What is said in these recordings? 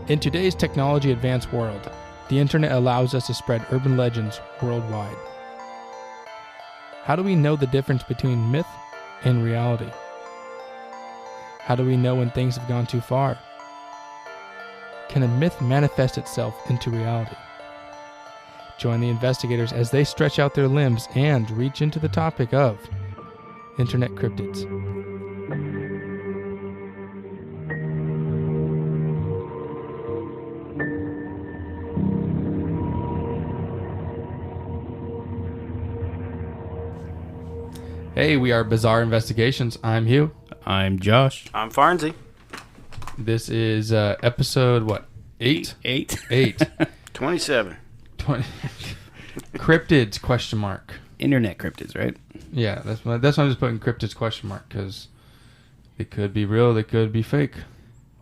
In today's technology-advanced world, the internet allows us to spread urban legends worldwide. How do we know the difference between myth and reality? How do we know when things have gone too far? Can a myth manifest itself into reality? Join the investigators as they stretch out their limbs and reach into the topic of Internet Cryptids. Hey, we are Bizarre Investigations. I'm Hugh. I'm Josh. I'm Farnsey. This is episode, what, 8? 8. 27. 20. Cryptids, question mark. Internet cryptids, right? Yeah, that's why I'm just putting cryptids, question mark, because they could be real, they could be fake.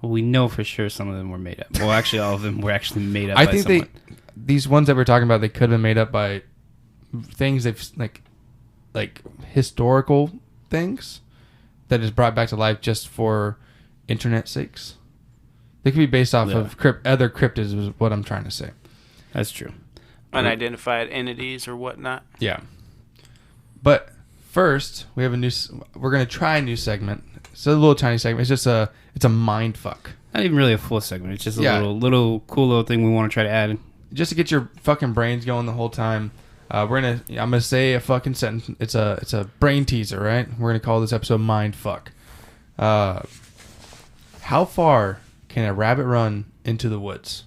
Well, we know for sure some of them were made up. Well, actually, all of them were actually made up I by think someone. these ones that we're talking about, they could have been made up by things they've, like historical things that is brought back to life just for internet sakes. They could be based off of other cryptids, is what I'm trying to say. That's true. Unidentified entities or whatnot. Yeah. But first, we're going to try a new segment. It's a little tiny segment. It's a mind fuck. Not even really a full segment. It's just a little cool little thing we want to try to add. Just to get your fucking brains going the whole time. I'm gonna say a fucking sentence. It's a brain teaser, right? We're gonna call this episode Mind Fuck. How far can a rabbit run into the woods?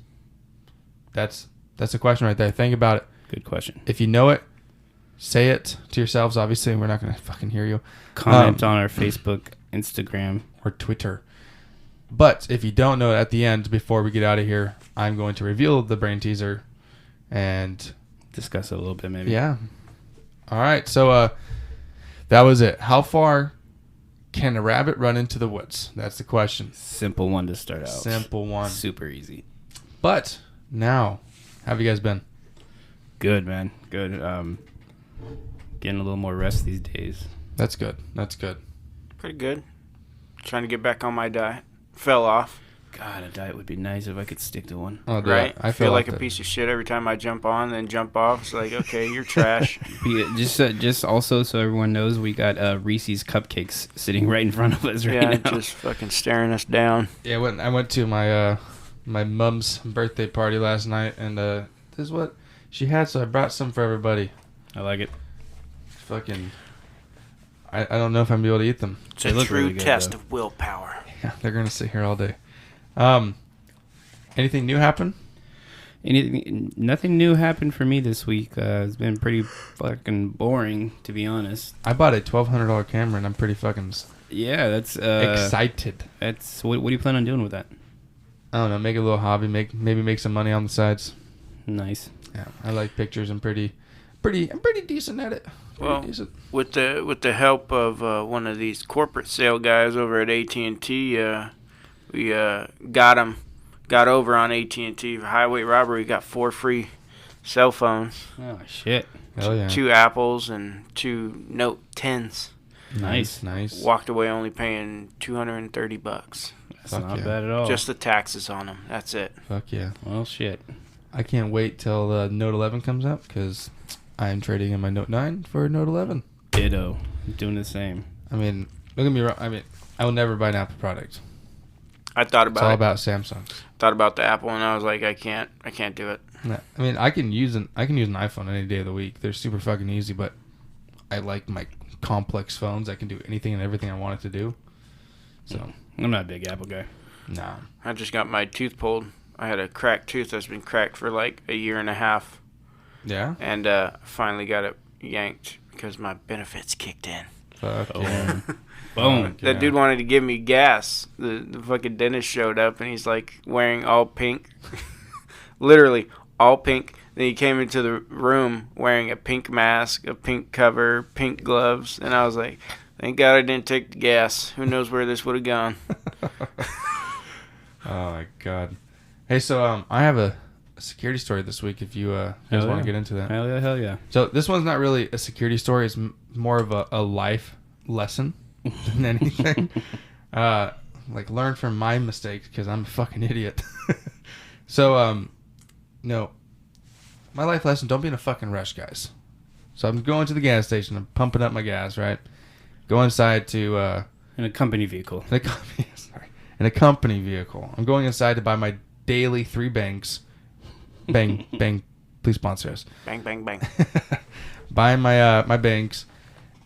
That's a question right there. Think about it. Good question. If you know it, say it to yourselves. Obviously, we're not gonna fucking hear you. Comment on our Facebook, Instagram, or Twitter. But if you don't know it, at the end, before we get out of here, I'm going to reveal the brain teaser and discuss it a little bit, maybe. Yeah. All right. So that was it. How far can a rabbit run into the woods? That's the question. Simple one to start out. Simple one. Super easy. But now, how have you guys been? Good, man. Good. Getting a little more rest these days. That's good. Pretty good. Trying to get back on my diet. Fell off. God, a diet would be nice if I could stick to one. Oh, right? I feel like a piece of shit every time I jump on, then jump off. It's like, okay, you're trash. Just also so everyone knows, we got Reese's cupcakes sitting right in front of us right now. Yeah, just fucking staring us down. Yeah, I went to my my mom's birthday party last night, and this is what she had, so I brought some for everybody. I like it. Fucking, I don't know if I'm going to be able to eat them. It's a true test of willpower. Yeah, they're going to sit here all day. Anything new happen? Nothing new happened for me this week. It's been pretty fucking boring, to be honest. I bought a $1,200 camera, and I'm pretty fucking that's excited. That's what do you plan on doing with that? I don't know. Make a little hobby. Maybe make some money on the sides. Nice. Yeah, I like pictures. I'm pretty decent at it. Decent. With the help of one of these corporate sale guys over at AT&T, we got over on AT&T for highway robbery. Got 4 free cell phones. Oh shit! Oh yeah. 2 Apples and 2 Note 10s. Nice. Walked away only paying $230. That's not bad at all. Just the taxes on them. That's it. Fuck yeah. Well, shit. I can't wait till the Note 11 comes out because I am trading in my Note 9 for a Note 11. Ditto. I'm doing the same. I mean, don't get me wrong. I mean, I will never buy an Apple product. I thought about it's all it. about Samsung. Thought about the Apple, and I was like, I can't do it. No, I mean, I can use an iPhone any day of the week. They're super fucking easy, but I like my complex phones. I can do anything and everything I want it to do. So I'm not a big Apple guy. Nah. I just got my tooth pulled. I had a cracked tooth that's been cracked for like a year and a half. Yeah. And finally got it yanked because my benefits kicked in. Fuck yeah. Boom. That dude wanted to give me gas. The fucking dentist showed up, and he's like wearing all pink. Literally all pink. Then he came into the room wearing a pink mask, a pink cover, pink gloves. And I was like, thank God I didn't take the gas. Who knows where this would have gone. Oh, my God. Hey, so I have a security story this week if you guys want to get into that. Hell yeah. So this one's not really a security story. It's more of a life lesson than anything. Like, learn from my mistakes because I'm a fucking idiot. So, no. My life lesson, don't be in a fucking rush, guys. So I'm going to the gas station. I'm pumping up my gas, right? Go inside to... in a company vehicle. In a company vehicle. I'm going inside to buy my daily 3 bangs. Bang, bang. Please sponsor us. Bang, bang, bang. Buying my my banks.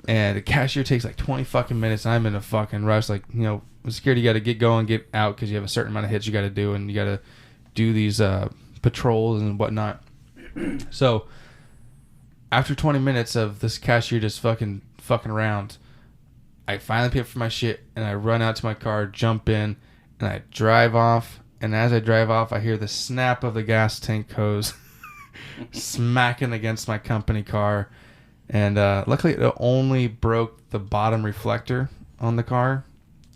And the cashier takes like 20 fucking minutes. And I'm in a fucking rush. Like, you know, I'm scared you got to get going, get out, because you have a certain amount of hits you got to do. And you got to do these patrols and whatnot. So, after 20 minutes of this cashier just fucking around, I finally pay for my shit, and I run out to my car, jump in, and I drive off. And as I drive off, I hear the snap of the gas tank hose smacking against my company car. And luckily, it only broke the bottom reflector on the car.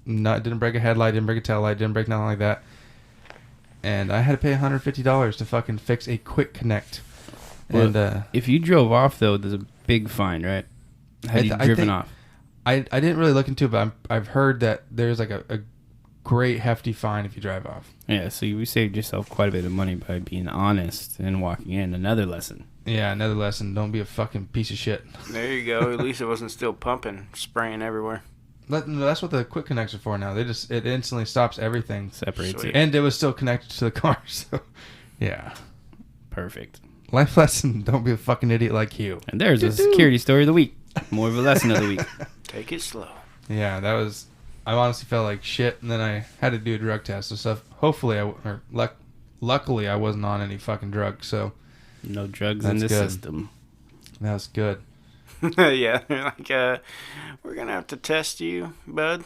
No, it didn't break a headlight, didn't break a tail light, didn't break nothing like that. And I had to pay $150 to fucking fix a quick connect. Well, And if you drove off, though, there's a big fine, right? Had you driven off? I didn't really look into it, but I've heard that there's like a great hefty fine if you drive off. Yeah, so you saved yourself quite a bit of money by being honest and walking in. Another lesson. Yeah, another lesson. Don't be a fucking piece of shit. There you go. At least it wasn't still pumping, spraying everywhere. That's what the quick connects are for now. It instantly stops everything. Separates Sweet. it. And it was still connected to the car, so yeah. Perfect. Life lesson, don't be a fucking idiot like you. And there's a security story of the week. More of a lesson of the week. Take it slow. Yeah, I honestly felt like shit, and then I had to do a drug test and stuff. Hopefully, luckily, I wasn't on any fucking drugs, so. No drugs in the system. That was good. Yeah, they're like, we're going to have to test you, bud.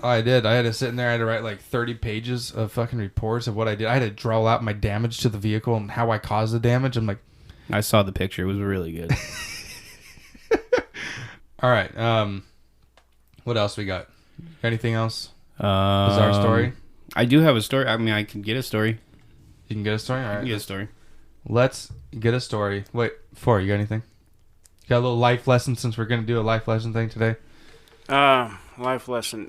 Oh, I did. I had to sit in there. I had to write like 30 pages of fucking reports of what I did. I had to draw out my damage to the vehicle and how I caused the damage. I'm like... I saw the picture. It was really good. All right. What else we got? Anything else? Bizarre story? I do have a story. I mean, I can get a story. You can get a story? All I right. can get a story. Let's get a story. Wait, before, you got anything? You got a little life lesson since we're going to do a life lesson thing today? Life lesson.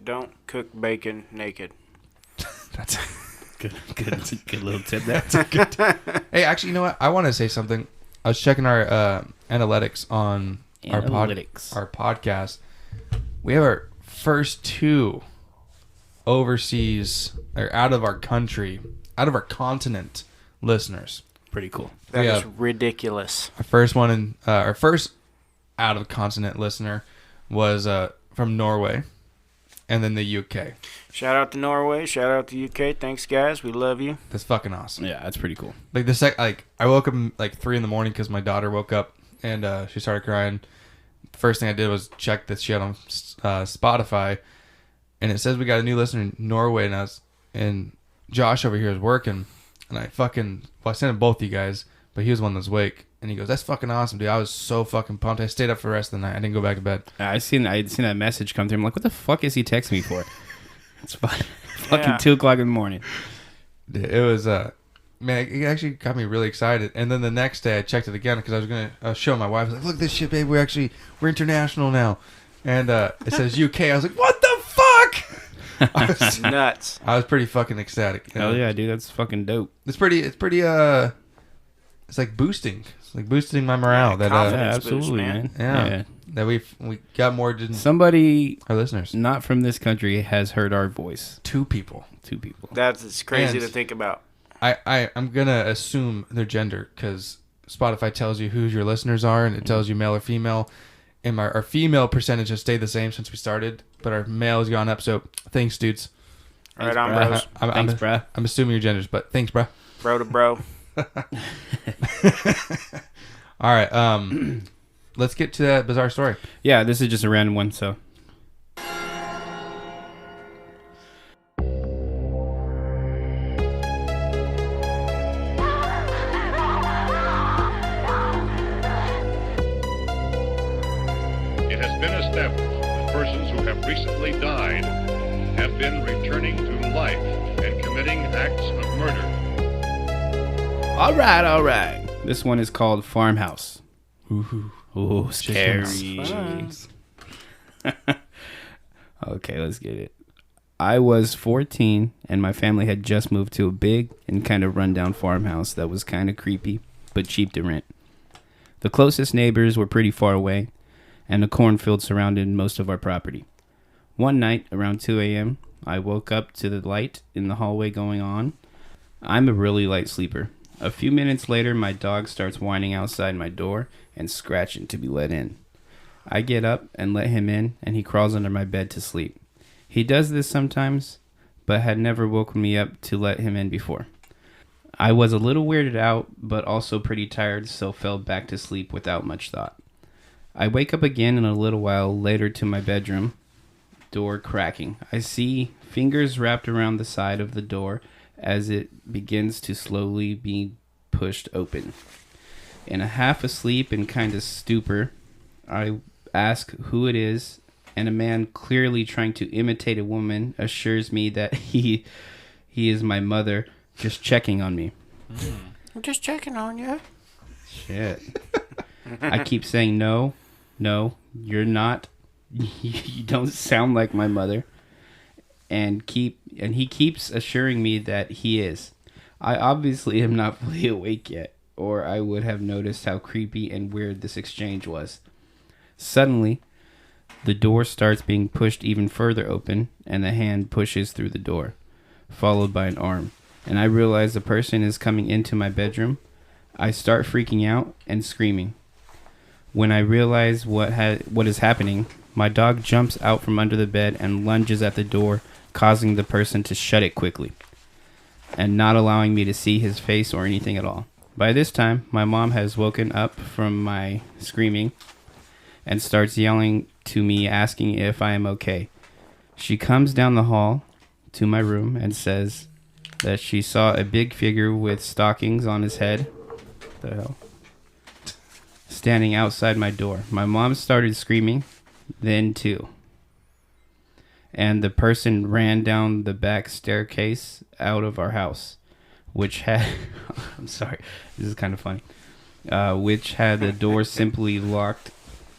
Don't cook bacon naked. That's good little tip there. Hey, actually, you know what? I want to say something. I was checking our analytics on our podcast. We have our first 2 overseas or out of our country, out of our continent listeners. Pretty cool. That is ridiculous. Our first one in our first out of continent listener was from Norway, and then the UK. Shout out to Norway. Shout out to UK. Thanks, guys. We love you. That's fucking awesome. Yeah, that's pretty cool. Like I woke up like 3 a.m. because my daughter woke up and she started crying. The first thing I did was check this shit on Spotify, and it says we got a new listener in Norway, and Josh over here is working, and I sent him both you guys, but he was the one that was awake, and he goes, "That's fucking awesome, dude." I was so fucking pumped. I stayed up for the rest of the night. I didn't go back to bed. I'd seen that message come through. I'm like, what the fuck is he texting me for? It's fucking 2 o'clock in the morning. It was man, it actually got me really excited. And then the next day I checked it again because I was gonna show my wife. I was like, "Look at this shit, babe. We're international now." And it says UK. I was like, "What the fuck?" I was nuts. I was pretty fucking ecstatic. Hell yeah, dude. That's fucking dope. It's pretty. It's like boosting. It's like boosting my morale. Yeah, confidence absolutely, boost, man. Yeah. That we got more than somebody our listeners. Not from this country has heard our voice. 2 people. That's crazy to think about. I'm gonna assume their gender because Spotify tells you who your listeners are, and it tells you male or female. And our female percentage has stayed the same since we started, but our male has gone up. So thanks, dudes. Right on, bros. Thanks, bruh. I'm assuming your genders, but thanks, bro. Bro to bro. All right. Let's get to that bizarre story. Yeah, this is just a random one, so. It has been established that persons who have recently died have been returning to life and committing acts of murder. All right. This one is called Farmhouse. Ooh, scary. Chickens. Okay, let's get it. I was 14, and my family had just moved to a big and kind of rundown farmhouse that was kind of creepy, but cheap to rent. The closest neighbors were pretty far away, and a cornfield surrounded most of our property. One night, around 2 a.m., I woke up to the light in the hallway going on. I'm a really light sleeper. A few minutes later, my dog starts whining outside my door and scratching to be let in. I get up and let him in, and he crawls under my bed to sleep. He does this sometimes, but had never woken me up to let him in before. I was a little weirded out, but also pretty tired, so fell back to sleep without much thought. I wake up again in a little while later to my bedroom door cracking. I see fingers wrapped around the side of the door as it begins to slowly be pushed open. In a half asleep and kind of stupor, I ask who it is, and a man clearly trying to imitate a woman assures me that he is my mother, just checking on me. I'm just checking on you. Shit. I keep saying no, you're not. You don't sound like my mother. And he keeps assuring me that he is. I obviously am not fully awake yet, or I would have noticed how creepy and weird this exchange was. Suddenly, the door starts being pushed even further open, and the hand pushes through the door, followed by an arm. And I realize the person is coming into my bedroom. I start freaking out and screaming. When I realize what is happening, my dog jumps out from under the bed and lunges at the door, causing the person to shut it quickly, and not allowing me to see his face or anything at all. By this time, my mom has woken up from my screaming and starts yelling to me, asking if I am okay. She comes down the hall to my room and says that she saw a big figure with stockings on his head. What the hell? Standing outside my door. My mom started screaming, then too. And the person ran down the back staircase out of our house, which had... I'm sorry, this is kind of funny. Which had the door simply locked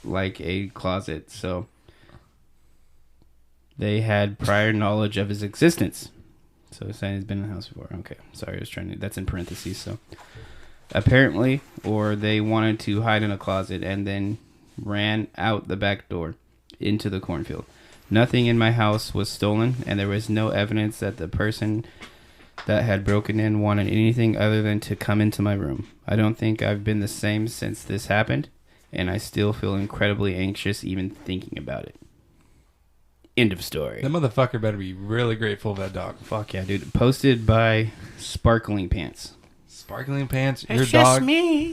like a closet, so they had prior knowledge of his existence. So it's saying he's been in the house before. Okay, sorry, I was trying to... That's in parentheses, so... Apparently, or they wanted to hide in a closet and then ran out the back door into the cornfield. Nothing in my house was stolen, and there was no evidence that the person that had broken in wanted anything other than to come into my room. I don't think I've been the same since this happened, and I still feel incredibly anxious even thinking about it. End of story. That motherfucker better be really grateful of that dog. Fuck yeah, dude. Posted by Sparkling Pants. Sparkling Pants, your It's dog.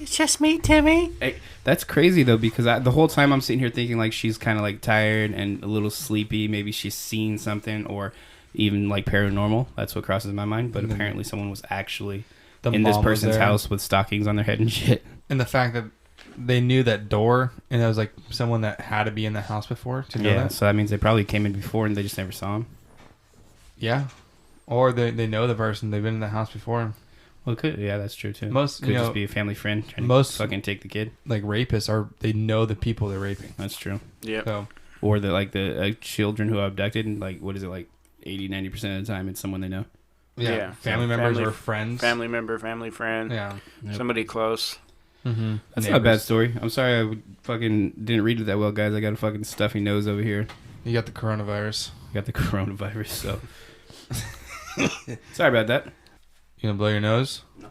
just me, Timmy. Hey, that's crazy though, because the whole time I'm sitting here thinking like she's kind of like tired and a little sleepy. Maybe she's seen something, or even like paranormal. That's what crosses my mind. But apparently someone was actually in this person's house with stockings on their head and shit. And the fact that they knew that door, and it was like someone that had to be in the house before to know that. So that means they probably came in before and they just never saw him. Yeah. Or they know the person. They've been in the house before. Well, it could. Yeah, that's true too. Most, could just be a family friend trying to fucking take the kid. Like rapists they know the people they're raping. That's true. Yeah. So, or the children who are abducted, and like, what is it, like 80-90% of the time it's someone they know. yeah. Family members or friends. Family member, family friend. Yeah. Yep. Somebody close. Mm-hmm. That's not a bad story. I'm sorry I fucking didn't read it that well, guys. I got a fucking stuffy nose over here. You got the coronavirus. Got the coronavirus, so sorry about that. You gonna blow your nose? No.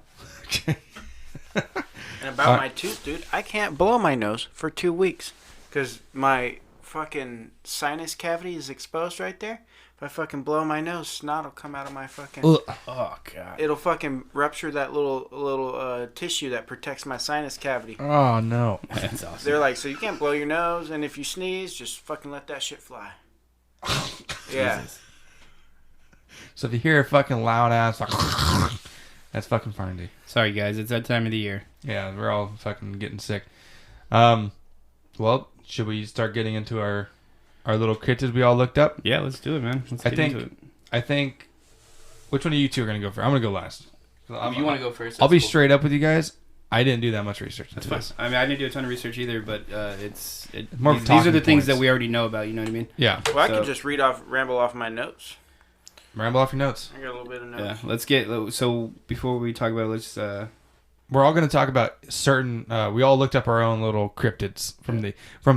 And about my tooth, dude, I can't blow my nose for 2 weeks because my fucking sinus cavity is exposed right there. If I fucking blow my nose, snot will come out of my fucking... Oh, God. It'll fucking rupture that little tissue that protects my sinus cavity. Oh, no. That's awesome. They're like, so you can't blow your nose, and if you sneeze, just fucking let that shit fly. Yeah. Jesus. So if you hear a fucking loud ass, like, that's fucking Farndy. Sorry, guys. It's that time of the year. Yeah, we're all fucking getting sick. Well, should we start getting into our little cryptids we all looked up? Yeah, let's do it, man. Let's get into it. I think, which one of you two are going to go first? I'm going to go last. You want to go first? I'll be straight up with you guys. I didn't do that much research. That's fine. I mean, I didn't do a ton of research either, but More these are the talking things points. that we already know about. You know what I mean? Yeah. Well, I could just ramble off my notes. Ramble off your notes. I got a little bit of notes. Yeah, let's get. So before we talk about it, let's. We're all going to talk about certain. We all looked up our own little cryptids from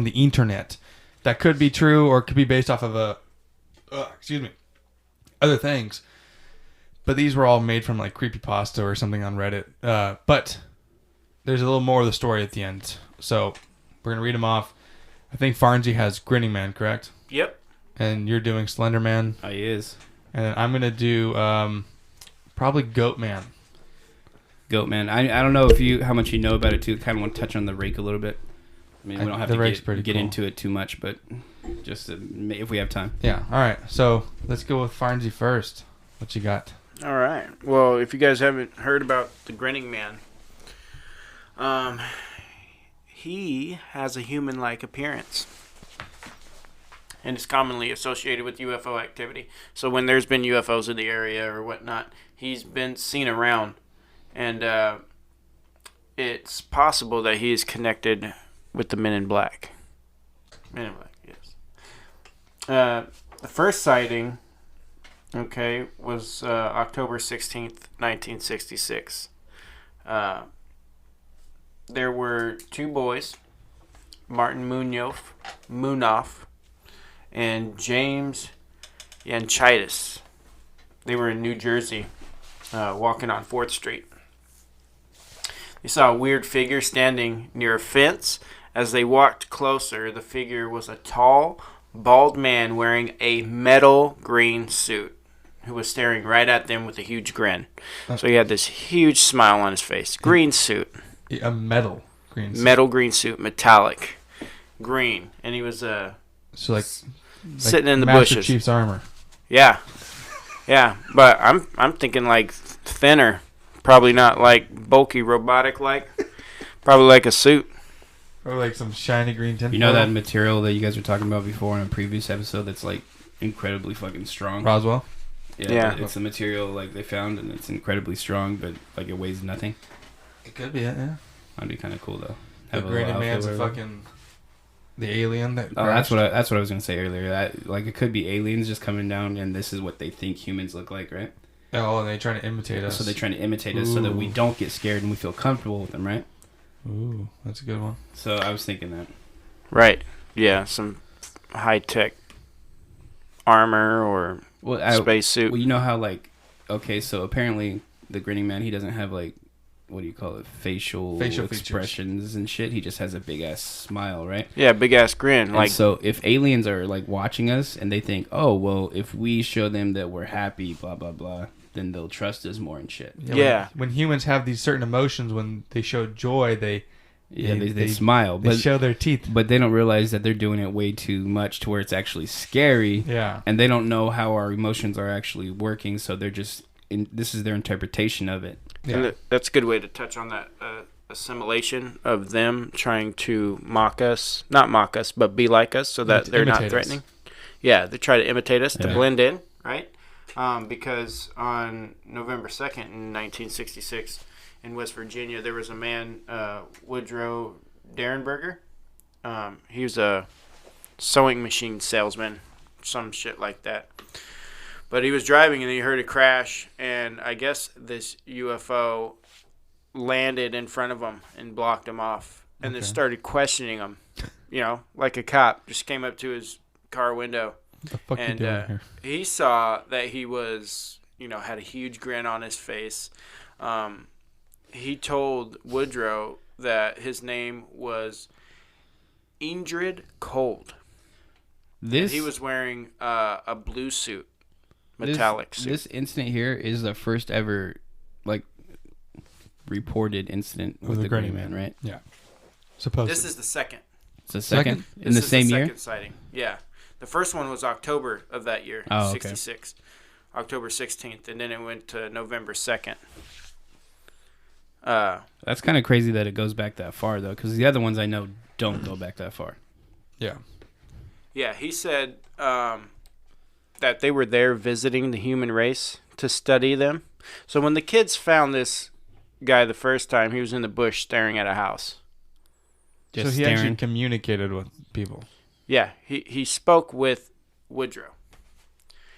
the internet. That could be true or could be based off of other things. But these were all made from like creepypasta or something on Reddit. But there's a little more of the story at the end. So we're going to read them off. I think Farnsey has Grinning Man, correct? Yep. And you're doing Slender Man. Oh, he is. And I'm going to do probably Goat Man. Goat Man. I don't know if how much you know about it too. Kind of want to touch on the rake a little bit. I mean, we don't have to get into it too much, but just if we have time. Yeah. All right. So let's go with Farnsey first. What you got? All right. Well, if you guys haven't heard about the Grinning Man, he has a human-like appearance and is commonly associated with UFO activity. So when there's been UFOs in the area or whatnot, he's been seen around, and it's possible that he is connected with the Men in Black. Men in Black, yes. The first sighting, was October 16th, 1966. There were two boys, Martin Munoz, and James Yanchitis. They were in New Jersey, walking on 4th Street. They saw a weird figure standing near a fence. As they walked closer, the figure was a tall, bald man wearing a metal green suit who was staring right at them with a huge grin. So he had this huge smile on his face. Green suit. A metal green suit. Metal green suit, metallic green. And he was sitting in the Master bushes. Chief's armor. Yeah. Yeah, but I'm thinking like thinner. Probably not like bulky robotic like. Probably like a suit. Or like some shiny green tinfoil. You know that material that you guys were talking about before in a previous episode that's like incredibly fucking strong? Roswell? Yeah. It's a material like they found and it's incredibly strong, but like it weighs nothing. It could be it, yeah. That'd be kind of cool though. The Grinning Man's a fucking... The alien that crashed. That's what I was gonna say earlier. That like it could be aliens just coming down, and this is what they think humans look like, right? Oh, and they're trying to imitate us. So they're trying to imitate us so that we don't get scared and we feel comfortable with them, right? Ooh, that's a good one. So I was thinking that. Right. Yeah, some high-tech armor or space suit. Well, you know how so apparently the Grinning Man, he doesn't have what do you call it? Facial expressions features and shit. He just has a big ass smile, right? Yeah, big ass grin. And so if aliens are watching us and they think, oh well, if we show them that we're happy, blah blah blah, then they'll trust us more and shit. Yeah. When humans have these certain emotions, when they show joy, they smile. They show their teeth, but they don't realize that they're doing it way too much to where it's actually scary. Yeah. And they don't know how our emotions are actually working, so they're just this is their interpretation of it. Yeah. And that's a good way to touch on that assimilation of them trying to not mock us, but be like us so that they're not threatening. Yeah, they try to imitate us to blend in, right? Because on November 2nd in 1966 in West Virginia, there was a man, Woodrow Derenberger. He was a sewing machine salesman, some shit like that. But he was driving and he heard a crash, and I guess this UFO landed in front of him and blocked him off. And then started questioning him, like a cop. Just came up to his car window. What the fuck you doing here? He saw that he was, had a huge grin on his face. He told Woodrow that his name was Indrid Cold. He was wearing a blue suit. Metallic suit. This incident here is the first ever reported incident with the Grinning Man, right? Yeah. Supposedly. This is the second. It's the second? In the same year? Second sighting. Yeah. The first one was October of that year, 66. October 16th, and then it went to November 2nd. That's kind of crazy that it goes back that far, though, because the other ones I know don't go back that far. Yeah. Yeah, he said that they were there visiting the human race to study them. So when the kids found this guy the first time, he was in the bush staring at a house. So he actually communicated with people. Yeah, he spoke with Woodrow.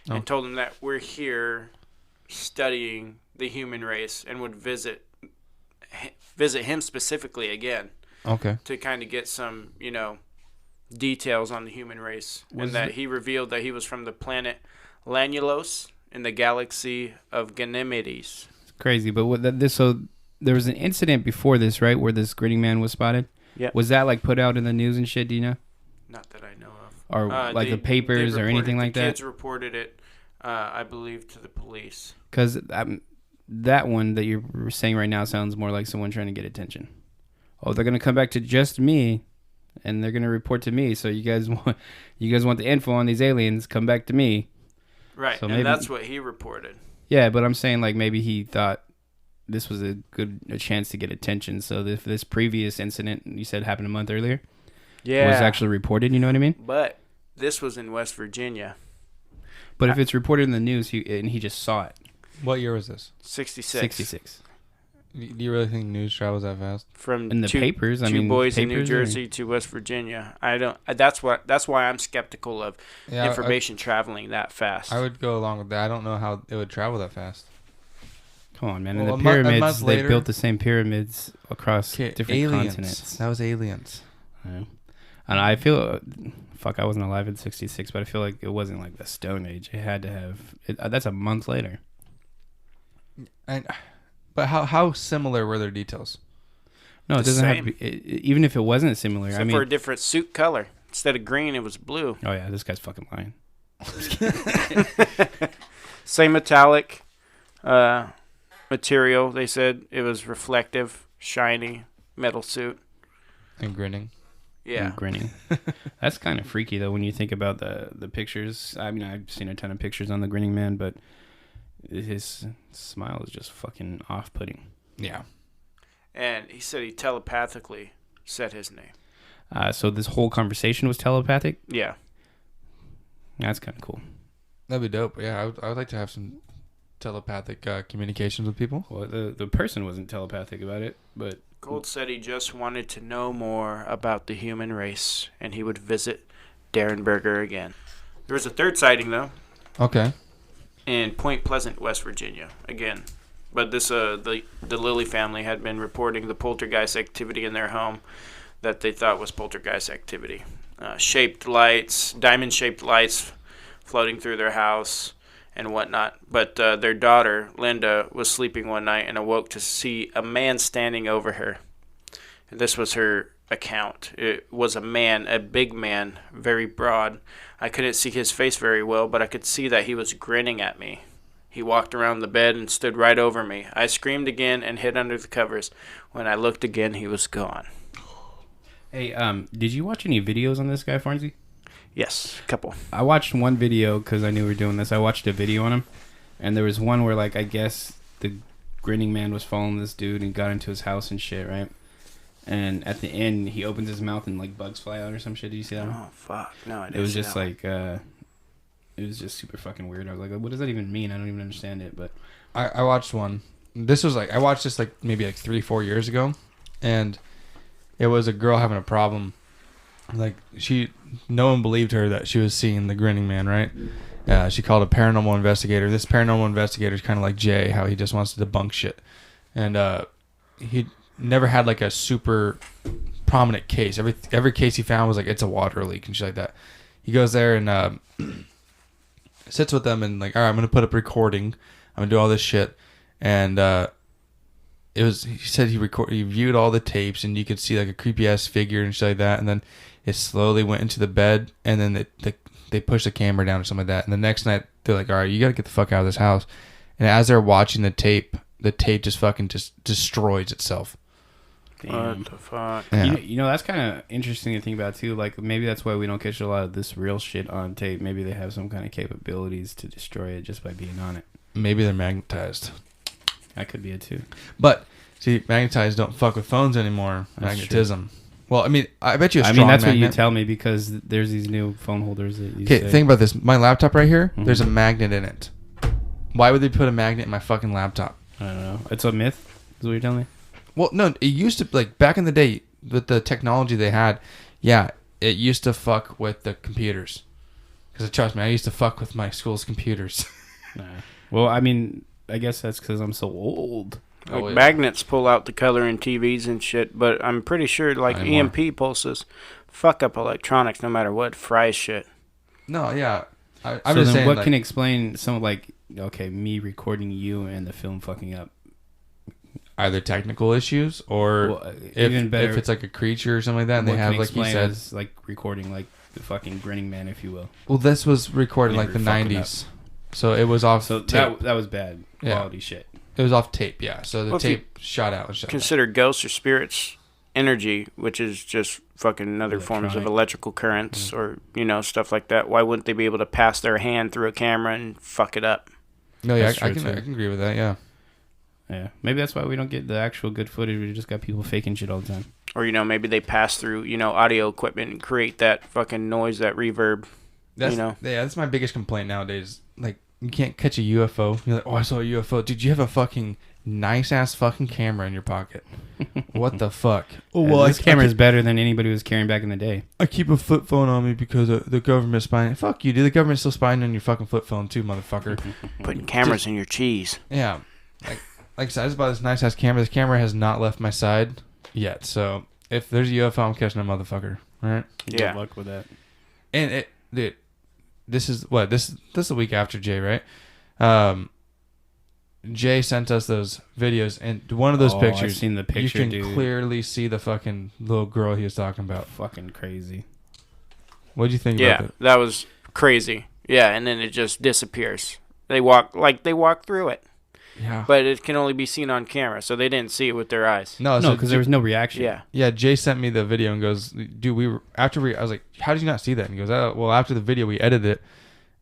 and told him that we're here studying the human race and would visit him specifically again. Okay. To kind of get some, details on the human race. And that he revealed that he was from the planet Lanulos in the galaxy of Ganymedes. It's crazy, but so there was an incident before this, right, where this grinning man was spotted? Yeah. Was that like put out in the news and shit, do you know? Not that I know of. Or like the papers or anything like that? The kids reported it, I believe, to the police. Because that one that you're saying right now sounds more like someone trying to get attention. Oh, they're going to come back to just me, and they're going to report to me. So you guys want the info on these aliens, come back to me. Right, so and maybe, that's what he reported. Yeah, but I'm saying like maybe he thought this was a chance to get attention. So if this previous incident you said happened a month earlier was actually reported, you know what I mean? But this was in West Virginia. But if it's reported in the news and he just saw it. What year was this? 66. Do you really think news travels that fast? From in the papers, two boys in New Jersey to West Virginia. I don't. That's why I'm skeptical of information traveling that fast. I would go along with that. I don't know how it would travel that fast. Come on, man. And the pyramids, they built the same pyramids across different continents. That was aliens. Yeah. And I feel, I wasn't alive in 66, but I feel like it wasn't like the Stone Age. It had to have, that's a month later. But how similar were their details? No, it doesn't have to be, even if it wasn't similar. Except for a different suit color. Instead of green, it was blue. Oh, yeah, this guy's fucking lying. Same metallic material. They said it was reflective, shiny, metal suit. And grinning. Yeah. And grinning. That's kind of freaky, though, when you think about the pictures. I mean, I've seen a ton of pictures on the grinning man, but his smile is just fucking off-putting. Yeah. And he said he telepathically said his name. So this whole conversation was telepathic? Yeah. That's kind of cool. That'd be dope. Yeah, I would like to have some telepathic communications with people. Well, the person wasn't telepathic about it, but... Gold said he just wanted to know more about the human race, and he would visit Derenberger again. There was a third sighting, though. Okay. In Point Pleasant, West Virginia, again. But this, the Lilly family had been reporting the poltergeist activity in their home that they thought was poltergeist activity. Diamond-shaped lights floating through their house and whatnot. But their daughter, Linda, was sleeping one night and awoke to see a man standing over her. And this was her account. It was a man, a big man, very broad. I couldn't see his face very well, but I could see that he was grinning at me. He walked around the bed and stood right over me. I screamed again and hid under the covers. When I looked again, he was gone. Hey, did you watch any videos on this guy, Farnsey? Yes, a couple. I watched one video because I knew we were doing this. I watched a video on him, and there was one where, like, I guess the grinning man was following this dude and got into his house and shit, right? And at the end, he opens his mouth and, like, bugs fly out or some shit. Did you see that one? Oh, fuck. No, I didn't. It was just, like, it was just super fucking weird. I was like, what does that even mean? I don't even understand it, but... I watched one. I watched this, like, maybe, like, 3-4 years ago, and it was a girl having a problem. Like, no one believed her that she was seeing the grinning man, right? She called a paranormal investigator. This paranormal investigator is kind of like Jay, how he just wants to debunk shit. And he never had, like, a super prominent case. Every case he found was like, it's a water leak and shit like that. He goes there and sits with them and, like, all right, I'm going to put up recording. I'm going to do all this shit. And he said he viewed all the tapes and you could see, like, a creepy ass figure and shit like that. And then it slowly went into the bed, and then they pushed the camera down or something like that. And the next night, they're like, all right, you got to get the fuck out of this house. And as they're watching the tape just fucking just destroys itself. Damn. What the fuck? Yeah. You know, that's kind of interesting to think about, too. Like, maybe that's why we don't catch a lot of this real shit on tape. Maybe they have some kind of capabilities to destroy it just by being on it. Maybe they're magnetized. That could be it, too. But, see, magnetized don't fuck with phones anymore. That's magnetism. True. Well, I mean, I bet you that's magnet. what you tell me because there's these new phone holders that you say. Okay, think about this. My laptop right here, there's a magnet in it. Why would they put a magnet in my fucking laptop? I don't know. It's a myth, is what you're telling me? Well, no, it used to, like, back in the day, with the technology they had, yeah, it used to fuck with the computers. Because trust me, I used to fuck with my school's computers. Nah. Well, I mean, I guess that's because I'm so old. Like yeah. magnets pull out the color in TVs and shit, but I'm pretty sure like Not anymore. EMP pulses fuck up electronics no matter what. Fries shit. No, yeah. I'm So just then saying. what Like, can explain some, like, okay, me recording you and the film fucking up? either technical issues or Well, if, even better, if it's like a creature or something like that, and they what have, can like you explain said. as, like, recording, like, the fucking Grinning Man, if you will. Well, this was recorded They like the were fucking 90s. So it was off So tape. that was bad quality shit. It was off tape, yeah. So the Well, if you tape shot out and shut out. Consider ghosts or spirits energy, which is just fucking another forms of Electronic. electrical currents or, stuff like that. Why wouldn't they be able to pass their hand through a camera and fuck it up? No, yeah, That's I true, can too. agree with that, yeah. Yeah. Maybe that's why we don't get the actual good footage. We just got people faking shit all the time. Or, maybe they pass through, audio equipment and create that fucking noise, that reverb. That's, Yeah, that's my biggest complaint nowadays. Like, you can't catch a UFO. You're like, oh, I saw a UFO. Dude, you have a fucking nice-ass fucking camera in your pocket. What the fuck? Oh, Yeah, this camera is better than anybody was carrying back in the day. I keep a flip phone on me because the government's spying. Fuck you, dude. The government's still spying on your fucking flip phone too, motherfucker. Putting cameras in your cheese. Yeah. Like I said, I just bought this nice-ass camera. This camera has not left my side yet. So, if there's a UFO, I'm catching a motherfucker. All right? Yeah. Good luck with that. And dude, this is what this is the week after Jay, right? Jay sent us those videos, and one of those Oh, pictures, I've seen the picture, you can dude. clearly see the fucking little girl he was talking about. Fucking crazy. What do you think Yeah, about it? that was crazy. Yeah, and then it just disappears. They walk through it, Yeah. but it can only be seen on camera, so they didn't see it with their eyes. No, No, because there was no reaction. Yeah. Yeah, Jay sent me the video and goes, dude, I was like, how did you not see that? And he goes, oh, well, after the video, we edited it.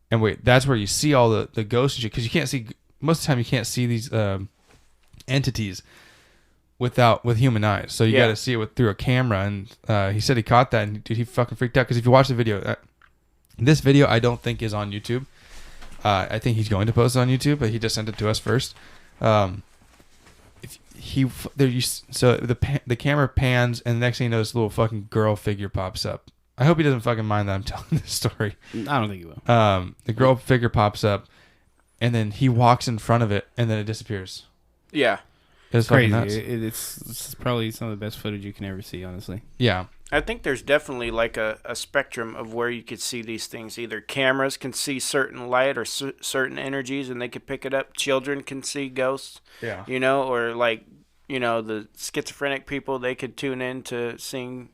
And wait, that's where you see all the ghosts and shit. Because you can't see, most of the time, you can't see these entities with human eyes. So you Yeah. got to see it through a camera. And he said he caught that. And dude, he fucking freaked out. Because if you watch the video, this video I don't think is on YouTube. I think he's going to post it on YouTube, but he just sent it to us first. So the camera pans, and the next thing you know, this little fucking girl figure pops up. I hope he doesn't fucking mind that I'm telling this story. I don't think you will. The girl figure pops up, and then he walks in front of it, and then it disappears. Yeah. It's fucking Crazy. nuts. It's probably some of the best footage you can ever see, honestly. Yeah. I think there's definitely like a spectrum of where you could see these things. Either cameras can see certain light or certain energies and they could pick it up. Children can see ghosts, Yeah. or like, the schizophrenic people, they could tune in to seeing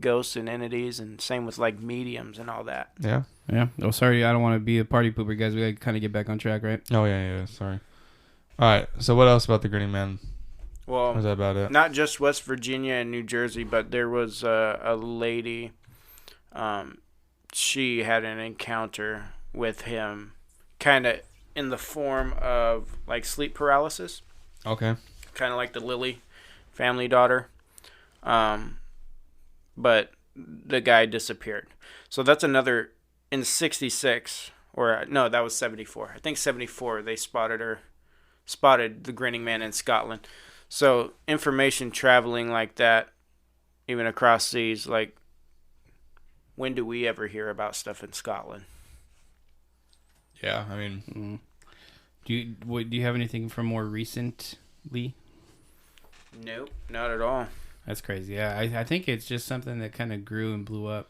ghosts and entities, and same with like mediums and all that. Yeah. Yeah. Oh, sorry. I don't want to be a party pooper, guys. We got to kind of get back on track, right? Oh, yeah. Sorry. All right. So what else about the Grinning Man? Well, Was that about it? not just West Virginia and New Jersey, but there was a lady. She had an encounter with him, kind of in the form of like sleep paralysis, Okay. kind of like the Lily family daughter. But the guy disappeared. So that's another in 66, or no, that was 74. I think 74. They spotted the Grinning Man in Scotland. So information traveling like that, even across seas, like, when do we ever hear about stuff in Scotland? Yeah. I mean, Do you have anything from more recently? Nope, not at all. That's crazy. Yeah, I think it's just something that kind of grew and blew up.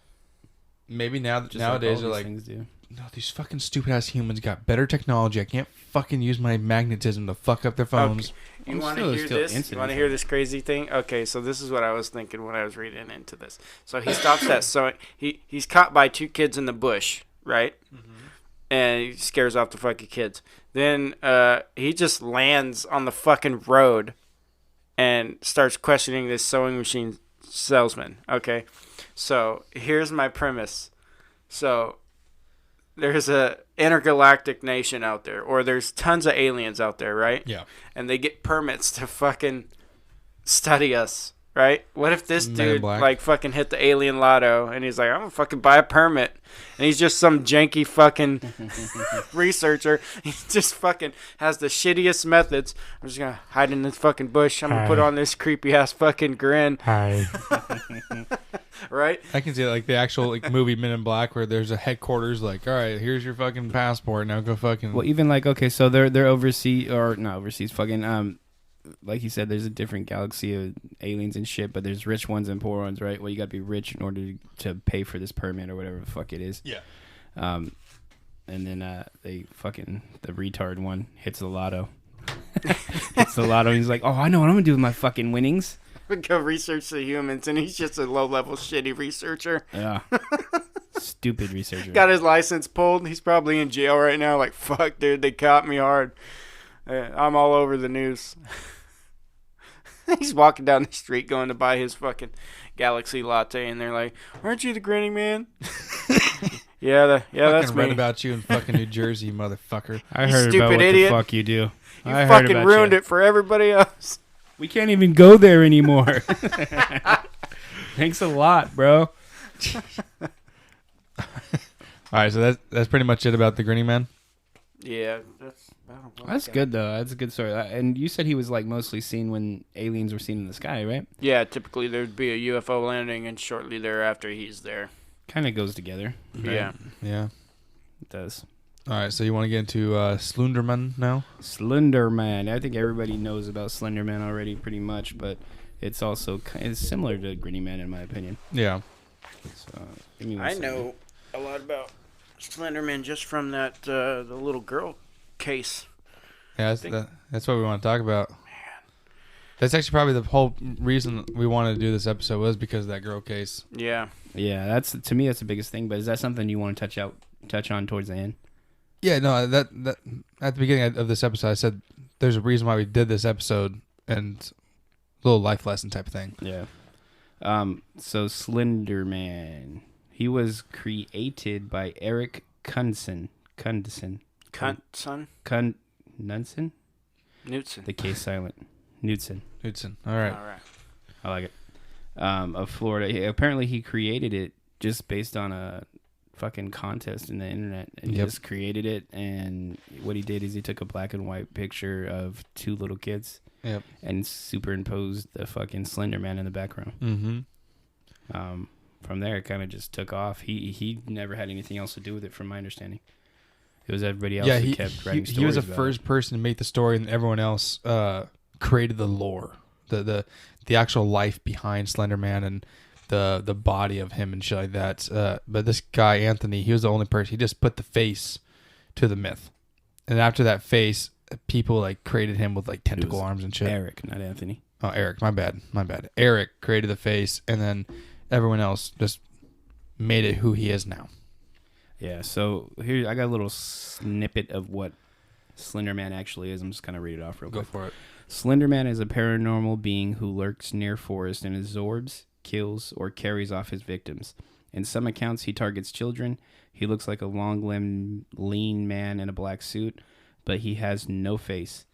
maybe Just nowadays all they're these like, things do. no, these fucking stupid ass humans got better technology. I can't fucking use my magnetism to fuck up their phones. You I'm want still- to hear still this? You incidents want to of hear it. this crazy thing? Okay, so this is what I was thinking when I was reading into this. So he stops at he's caught by two kids in the bush, right? And he scares off the fucking kids. Then he just lands on the fucking road and starts questioning this sewing machine salesman. Okay, so here's my premise. So there's a intergalactic nation out there, or there's tons of aliens out there, right? Yeah. And they get permits to fucking study us, right? What if this Men in dude Black. like fucking hit the alien lotto and he's like, I'm gonna fucking buy a permit, and he's just some janky fucking researcher. He just fucking has the shittiest methods. I'm just gonna hide in this fucking bush. I'm gonna put on this creepy ass fucking grin, Hi. right? I can see like the actual like movie Men in Black where there's a headquarters like, all right, here's your fucking passport. Now go fucking. Well, even like, okay, so they're overseas, or not overseas, fucking, like you said, there's a different galaxy of aliens and shit, but there's rich ones and poor ones, right? Well, you gotta be rich in order to pay for this permit or whatever the fuck it is. Yeah. And then the retard one hits the lotto. Hits the lotto, and he's like, oh, I know what I'm gonna do with my fucking winnings. Go research the humans, and he's just a low-level shitty researcher. Yeah. Stupid researcher. Got his license pulled. He's probably in jail right now. Like, fuck, dude, they caught me hard. I'm all over the news. He's walking down the street going to buy his fucking Galaxy latte, and they're like, "Aren't you the grinning man?" yeah, that's read me. about you in fucking New Jersey, motherfucker. I You heard stupid about what idiot. the fuck you do. You I heard fucking about ruined you. it for everybody else. We can't even go there anymore. Thanks a lot, bro. All right, so that's pretty much it about the Grinning Man. Yeah, That's good though. That's a good story. And you said he was like mostly seen when aliens were seen in the sky, right? Yeah, typically there'd be a UFO landing, and shortly thereafter he's there. Kind of goes together. Right? Yeah. Yeah. It does. All right, so you want to get into Slunderman now? Slender Man. I think everybody knows about Slender Man already, pretty much, but it's also it's similar to Grinning Man in my opinion. Yeah. So give me one I second. know a lot about Slenderman just from that the little girl case. Yeah, that's what we want to talk about. That's actually probably the whole reason we wanted to do this episode was because of that girl case. Yeah. Yeah, that's to me that's the biggest thing. But is that something you want to touch on towards the end? Yeah, no, that at the beginning of this episode, I said there's a reason why we did this episode and a little life lesson type of thing. Yeah. So Slender Man, he was created by Eric Knudsen. Cunt, son? Knudsen? Knudsen. The K silent. Knudsen. All right. All right. I like it. Of Florida. Apparently he created it just based on a fucking contest in the internet, and he just created it. And what he did is he took a black and white picture of two little kids and superimposed the fucking Slender Man in the background. Mm-hmm. From there it kind of just took off. He never had anything else to do with it from my understanding. It was everybody else who kept writing stories. He was the about first it. person to make the story, and everyone else created the lore, the actual life behind Slender Man and the body of him and shit like that. But this guy Anthony, he was the only person. He just put the face to the myth, and after that face, people like created him with like tentacle arms and shit. Eric, not Anthony. Oh, Eric, my bad. Eric created the face, and then everyone else just made it who he is now. Yeah, so here I got a little snippet of what Slender Man actually is. I'm just gonna read it off real quick. Go for it. Slender Man is a paranormal being who lurks near forest and absorbs, kills, or carries off his victims. In some accounts, he targets children. He looks like a long-limbed, lean man in a black suit, but he has no face.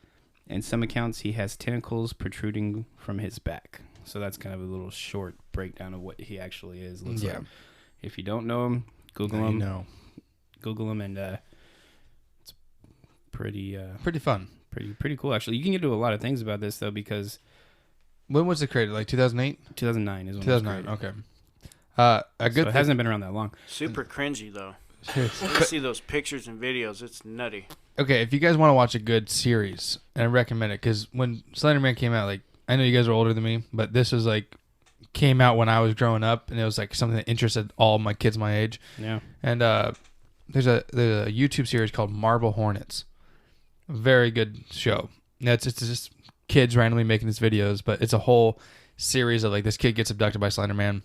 In some accounts, he has tentacles protruding from his back. So that's kind of a little short breakdown of what he actually is. Looks like. If you don't know him, Google him. Google him, and it's pretty fun. Pretty cool, actually. You can get to a lot of things about this, though, because... When was it created? Like 2008? 2009 is when 2009, it was created. okay. So it hasn't been around that long. Super cringy, though. See those pictures and videos. It's nutty. Okay, if you guys want to watch a good series, and I recommend it, because when Slenderman came out, like, I know you guys are older than me, but this was like, came out when I was growing up, and it was like something that interested all my kids my age. Yeah. And there's a YouTube series called Marble Hornets. Very good show. It's just kids randomly making these videos, but it's a whole series of like this kid gets abducted by Slenderman,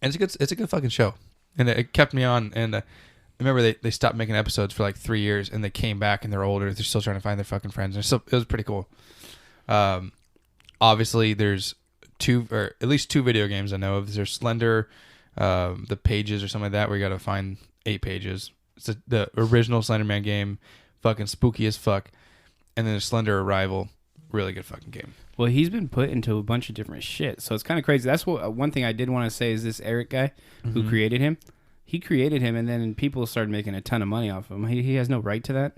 and it's a good fucking show, and it kept me on. And I remember they stopped making episodes for like 3 years, and they came back and they're older. They're still trying to find their fucking friends. And it was pretty cool. Obviously, there's at least two video games I know of. There's Slender, the Pages or something like that, where you got to find 8 pages. It's the original Slenderman game, fucking spooky as fuck. And then there's Slender Arrival, really good fucking game. Well, he's been put into a bunch of different shit, so it's kind of crazy. That's what one thing I did want to say is this Eric guy who created him. He created him, and then people started making a ton of money off of him. He has no right to that.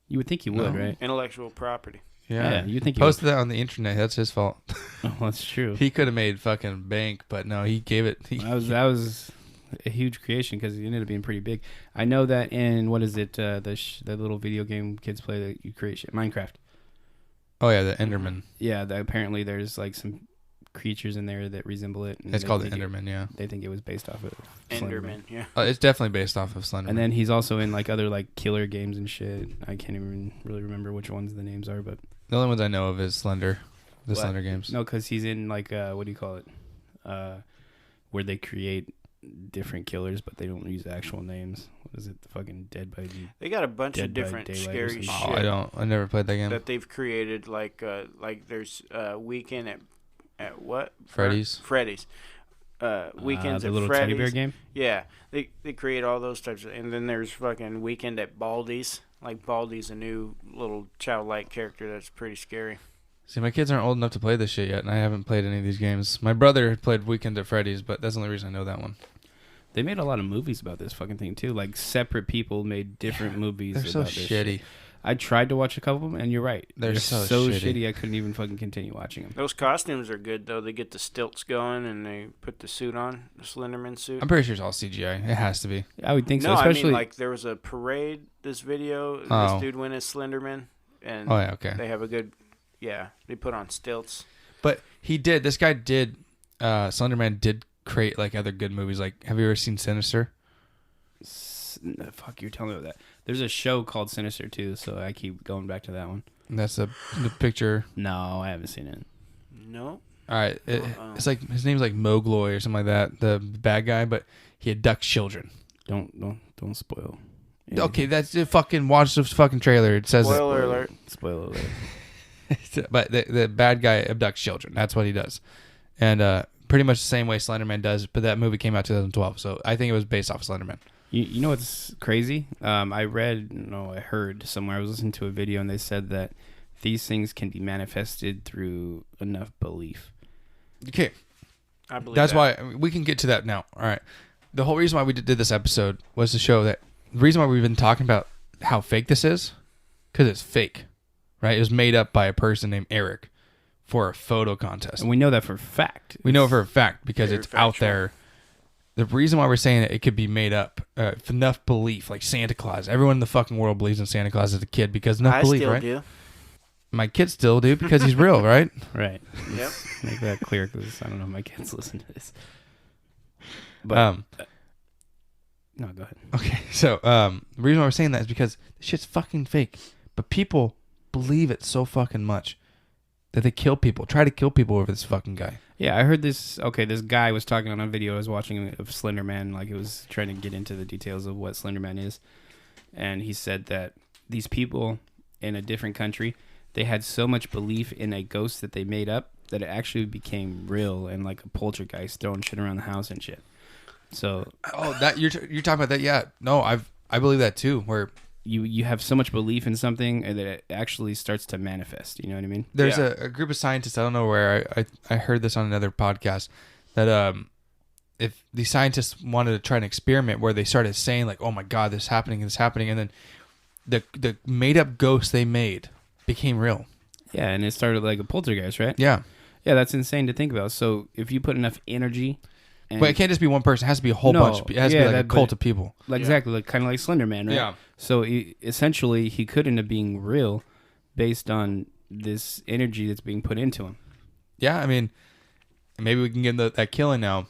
You would think he would, right? Intellectual property. Yeah, you think he posted that on the internet. That's his fault. Oh, that's true. He could have made fucking bank, but no, he gave it. That was a huge creation because it ended up being pretty big. I know that in what is it? The little video game kids play that you create shit, Minecraft. Oh yeah, the Enderman. Yeah, apparently there's like some creatures in there that resemble it. It's called the Enderman. Yeah, they think it was based off of Enderman. Yeah, it's definitely based off of Slenderman. And then he's also in like other like killer games and shit. I can't even really remember which ones the names are, but the only ones I know of is Slender, Slender games. No, because he's in like what do you call it? Where they create different killers, but they don't use actual names. What is it? The fucking Dead by Daylight. They got a bunch of different scary shit. I never played that game. That they've created like there's Weekend at what? Freddy's. Freddy's. Weekends the at little Freddy's. teddy bear game. Yeah, they create all those types of, and then there's fucking Weekend at Baldi's. Like Baldi's a new little childlike character that's pretty scary. See, my kids aren't old enough to play this shit yet, and I haven't played any of these games. My brother played Weekend at Freddy's, but that's the only reason I know that one. They made a lot of movies about this fucking thing too. Like separate people made different movies. They're so about this shitty. Shit. I tried to watch a couple of them, and you're right. They're so shitty. I couldn't even fucking continue watching them. Those costumes are good though. They get the stilts going, and they put the suit on, the Slenderman suit. I'm pretty sure it's all CGI. It has to be. I would think so. No, Especially I mean like there was a parade. This video, this dude went as Slenderman, and they have a good. Yeah, they put on stilts. But this guy did, Slenderman did create like other good movies. Like, have you ever seen Sinister? Fuck, you're telling me about that. There's a show called Sinister too, so I keep going back to that one. That's the picture. No, I haven't seen it. No. All right, it's like his name's like Mowgli or something like that. The bad guy, but he abducts children. Don't spoil. Yeah. Okay, that's fucking watch the fucking trailer. It says Spoiler alert. Spoiler alert. But the bad guy abducts children. That's what he does, and pretty much the same way Slenderman does. But that movie came out 2012, so I think it was based off of Slenderman. You know what's crazy? I heard somewhere. I was listening to a video, and they said that these things can be manifested through enough belief. Okay, I believe that's that. why we can get to that now. All right, the whole reason why we did this episode was to show that the reason why we've been talking about how fake this is, because it's fake. Right, it was made up by a person named Eric for a photo contest. And we know that for a fact. We know it for a fact because it's factual. out there. The reason why we're saying it could be made up, enough belief, like Santa Claus. Everyone in the fucking world believes in Santa Claus as a kid because enough belief, right? I still do. My kids still do because he's real, right? Right. Yep. Make that clear because I don't know if my kids listen to this. But no, go ahead. Okay, so the reason why we're saying that is because this shit's fucking fake, but people believe it so fucking much that they try to kill people over this fucking guy. Yeah, I heard this. Okay, this guy was talking on a video I was watching of Slenderman, like it was trying to get into the details of what Slenderman is, and he said that these people in a different country, they had so much belief in a ghost that they made up that it actually became real and like a poltergeist throwing shit around the house and shit. So that you're talking about that? Yeah, no, I believe that too. Where you have so much belief in something that it actually starts to manifest. You know what I mean? There's a group of scientists, I don't know where, I heard this on another podcast, that if the scientists wanted to try an experiment where they started saying like, oh my God, this is happening, and then the made up ghost they made became real. Yeah, and it started like a poltergeist, right? Yeah. Yeah, that's insane to think about. So if you put enough energy... But it can't just be one person. It has to be a whole bunch. It has to be like a cult of people. Exactly, like kind of like Slenderman, right? Yeah. So essentially, he could end up being real based on this energy that's being put into him. Yeah, I mean, maybe we can get that killing now.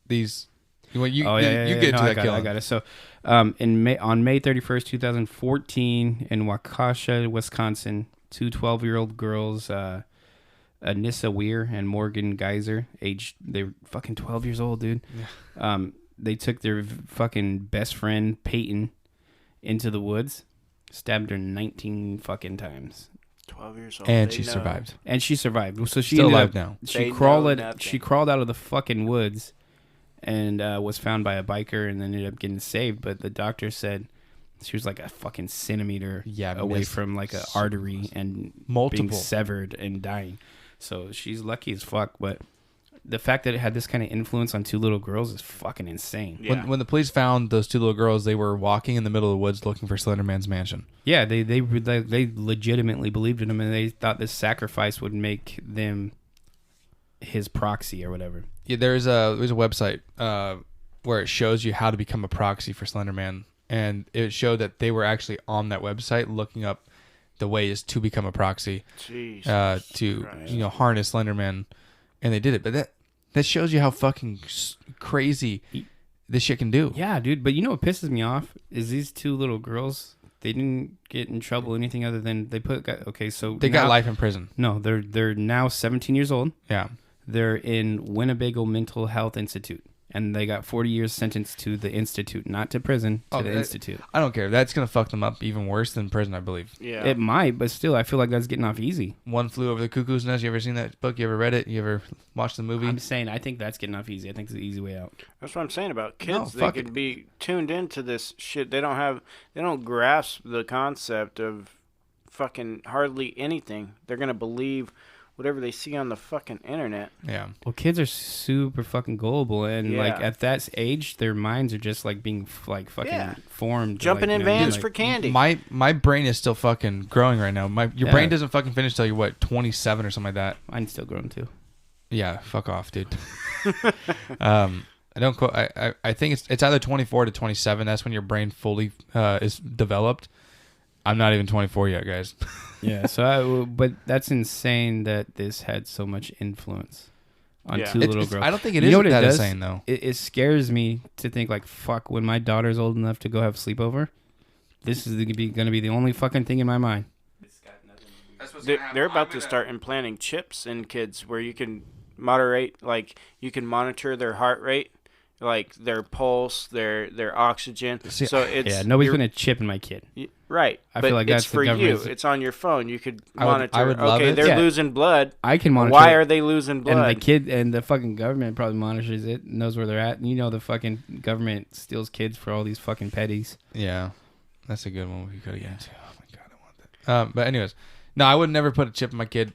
These, you get into that killing. I got it. So, on May 31st, 2014, in Waukesha, Wisconsin, two 12-year-old girls. Anissa Weir and Morgan Geyser, they're fucking 12 years old, dude. Yeah. They took their fucking best friend Peyton into the woods, stabbed her 19 fucking times. 12 years old, and she survived. So she still alive now. She crawled out of the fucking woods, and was found by a biker, and then ended up getting saved. But the doctor said She was like a fucking centimeter Yeah, away missed from like an artery and multiple being severed and dying. So she's lucky as fuck. But the fact that it had this kind of influence on 2 little girls is fucking insane. Yeah. When the police found those 2 little girls, they were walking in the middle of the woods looking for Slender Man's mansion. Yeah, they legitimately believed in him, and they thought this sacrifice would make them his proxy or whatever. Yeah, there's a website where it shows you how to become a proxy for Slender Man, and it showed that they were actually on that website looking up the ways to become a proxy, Jeez. to Christ. harness Slender Man, and they did it. But that shows you how fucking crazy this shit can do. Yeah, dude. But you know what pisses me off is these 2 little girls. They didn't get in trouble anything other than they They got life in prison. No, they're now 17 years old. Yeah. They're in Winnebago Mental Health Institute, and they got 40 years sentenced to the institute, not to prison, to the institute. I don't care. That's gonna fuck them up even worse than prison, I believe. Yeah. It might, but still, I feel like that's getting off easy. One Flew Over the Cuckoo's Nest. You ever seen that book? You ever read it? You ever watched the movie? I'm saying I think that's getting off easy. I think it's the easy way out. That's what I'm saying about No, kids. They fuck could it. be tuned into this shit. They don't grasp the concept of fucking hardly anything. They're gonna believe whatever they see on the fucking internet. Yeah. Well, kids are super fucking gullible, and Yeah. like at that age, their minds are just like being like fucking Yeah. formed. Jumping like, in you know, vans like- for candy. My brain is still fucking growing right now. Your Yeah. brain doesn't fucking finish till you're what, 27 or something like that. Mine's still growing too. Yeah, fuck off, dude. I don't quote. I think it's either 24 to 27. That's when your brain fully is developed. I'm not even 24 yet, guys. Yeah, but that's insane that this had so much influence on Yeah. 2 little girls. I don't think You it is know what it that does? insane though. It scares me to think like, fuck, when my daughter's old enough to go have sleepover, this is going to be the only fucking thing in my mind. They're about to start implanting chips in kids where you can moderate, like you can monitor their heart rate, like their pulse, their oxygen. See, so it's Yeah, nobody's you're- going to chip in my kid. right. I but feel like it's that's the for you. government's- It's on your phone. You could I would- monitor. I would love okay, it. they're Yeah. losing blood. I can monitor. Why it, are they losing blood? And the kid and the fucking government probably monitors it, knows where they're at. And you know the fucking government steals kids for all these fucking petties. Yeah, that's a good one we could have gotten to. Oh my god, I want that. But anyways, no, I would never put a chip in my kid,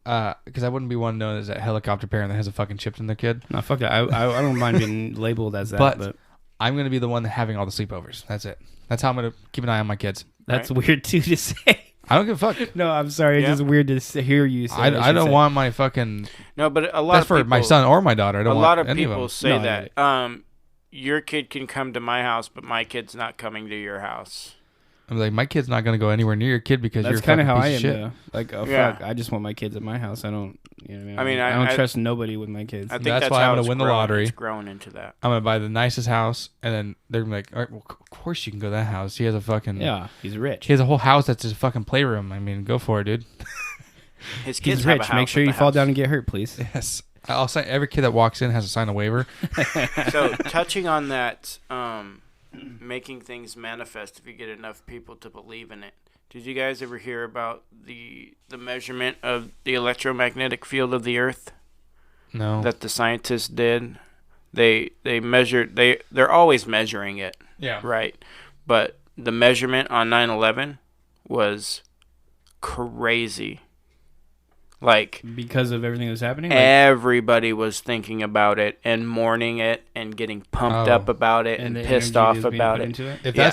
because I wouldn't be one known as that helicopter parent that has a fucking chip in their kid. No, fuck that. I don't mind being labeled as that, But- but I'm gonna be the one having all the sleepovers. That's it. That's how I'm gonna keep an eye on my kids. that's weird too to say. I don't give a fuck. No, I'm sorry. It's Yeah. just weird to hear you say. I don't want my fucking. no, but a lot That's of for people, my son or my daughter. I don't A want lot of any people of them. say No, I get that. Your kid can come to my house, but my kid's not coming to your house. I'm like, my kid's not gonna go anywhere near your kid because That's you're kind of how I piece am. of shit. Though. Like, oh Yeah. fuck, I just want my kids at my house. I don't. You know what I mean, I don't I- trust nobody with my kids. I think That's that's, why how I'm gonna it's win the growing. lottery. It's growing into that. I'm gonna buy the nicest house, and then they're gonna be like, all right, well, of course you can go to that house. He has a fucking. Yeah, he's rich. He has a whole house that's his fucking playroom. I mean, go for it, dude. His kids He's have a rich. house Make sure at you the fall house. down and get hurt, please. Yes. I'll sign. Every kid that walks in has to sign a waiver. So touching on that, making things manifest if you get enough people to believe in it. Did you guys ever hear about the measurement of the electromagnetic field of the Earth No. that the scientists did? They measured. They're always measuring it, Yeah. right? But the measurement on 9/11 was crazy. Like Because of everything that was happening. Like, everybody was thinking about it and mourning it and getting pumped Oh. up about it and the pissed energy off is being about put it. into it. If Yeah.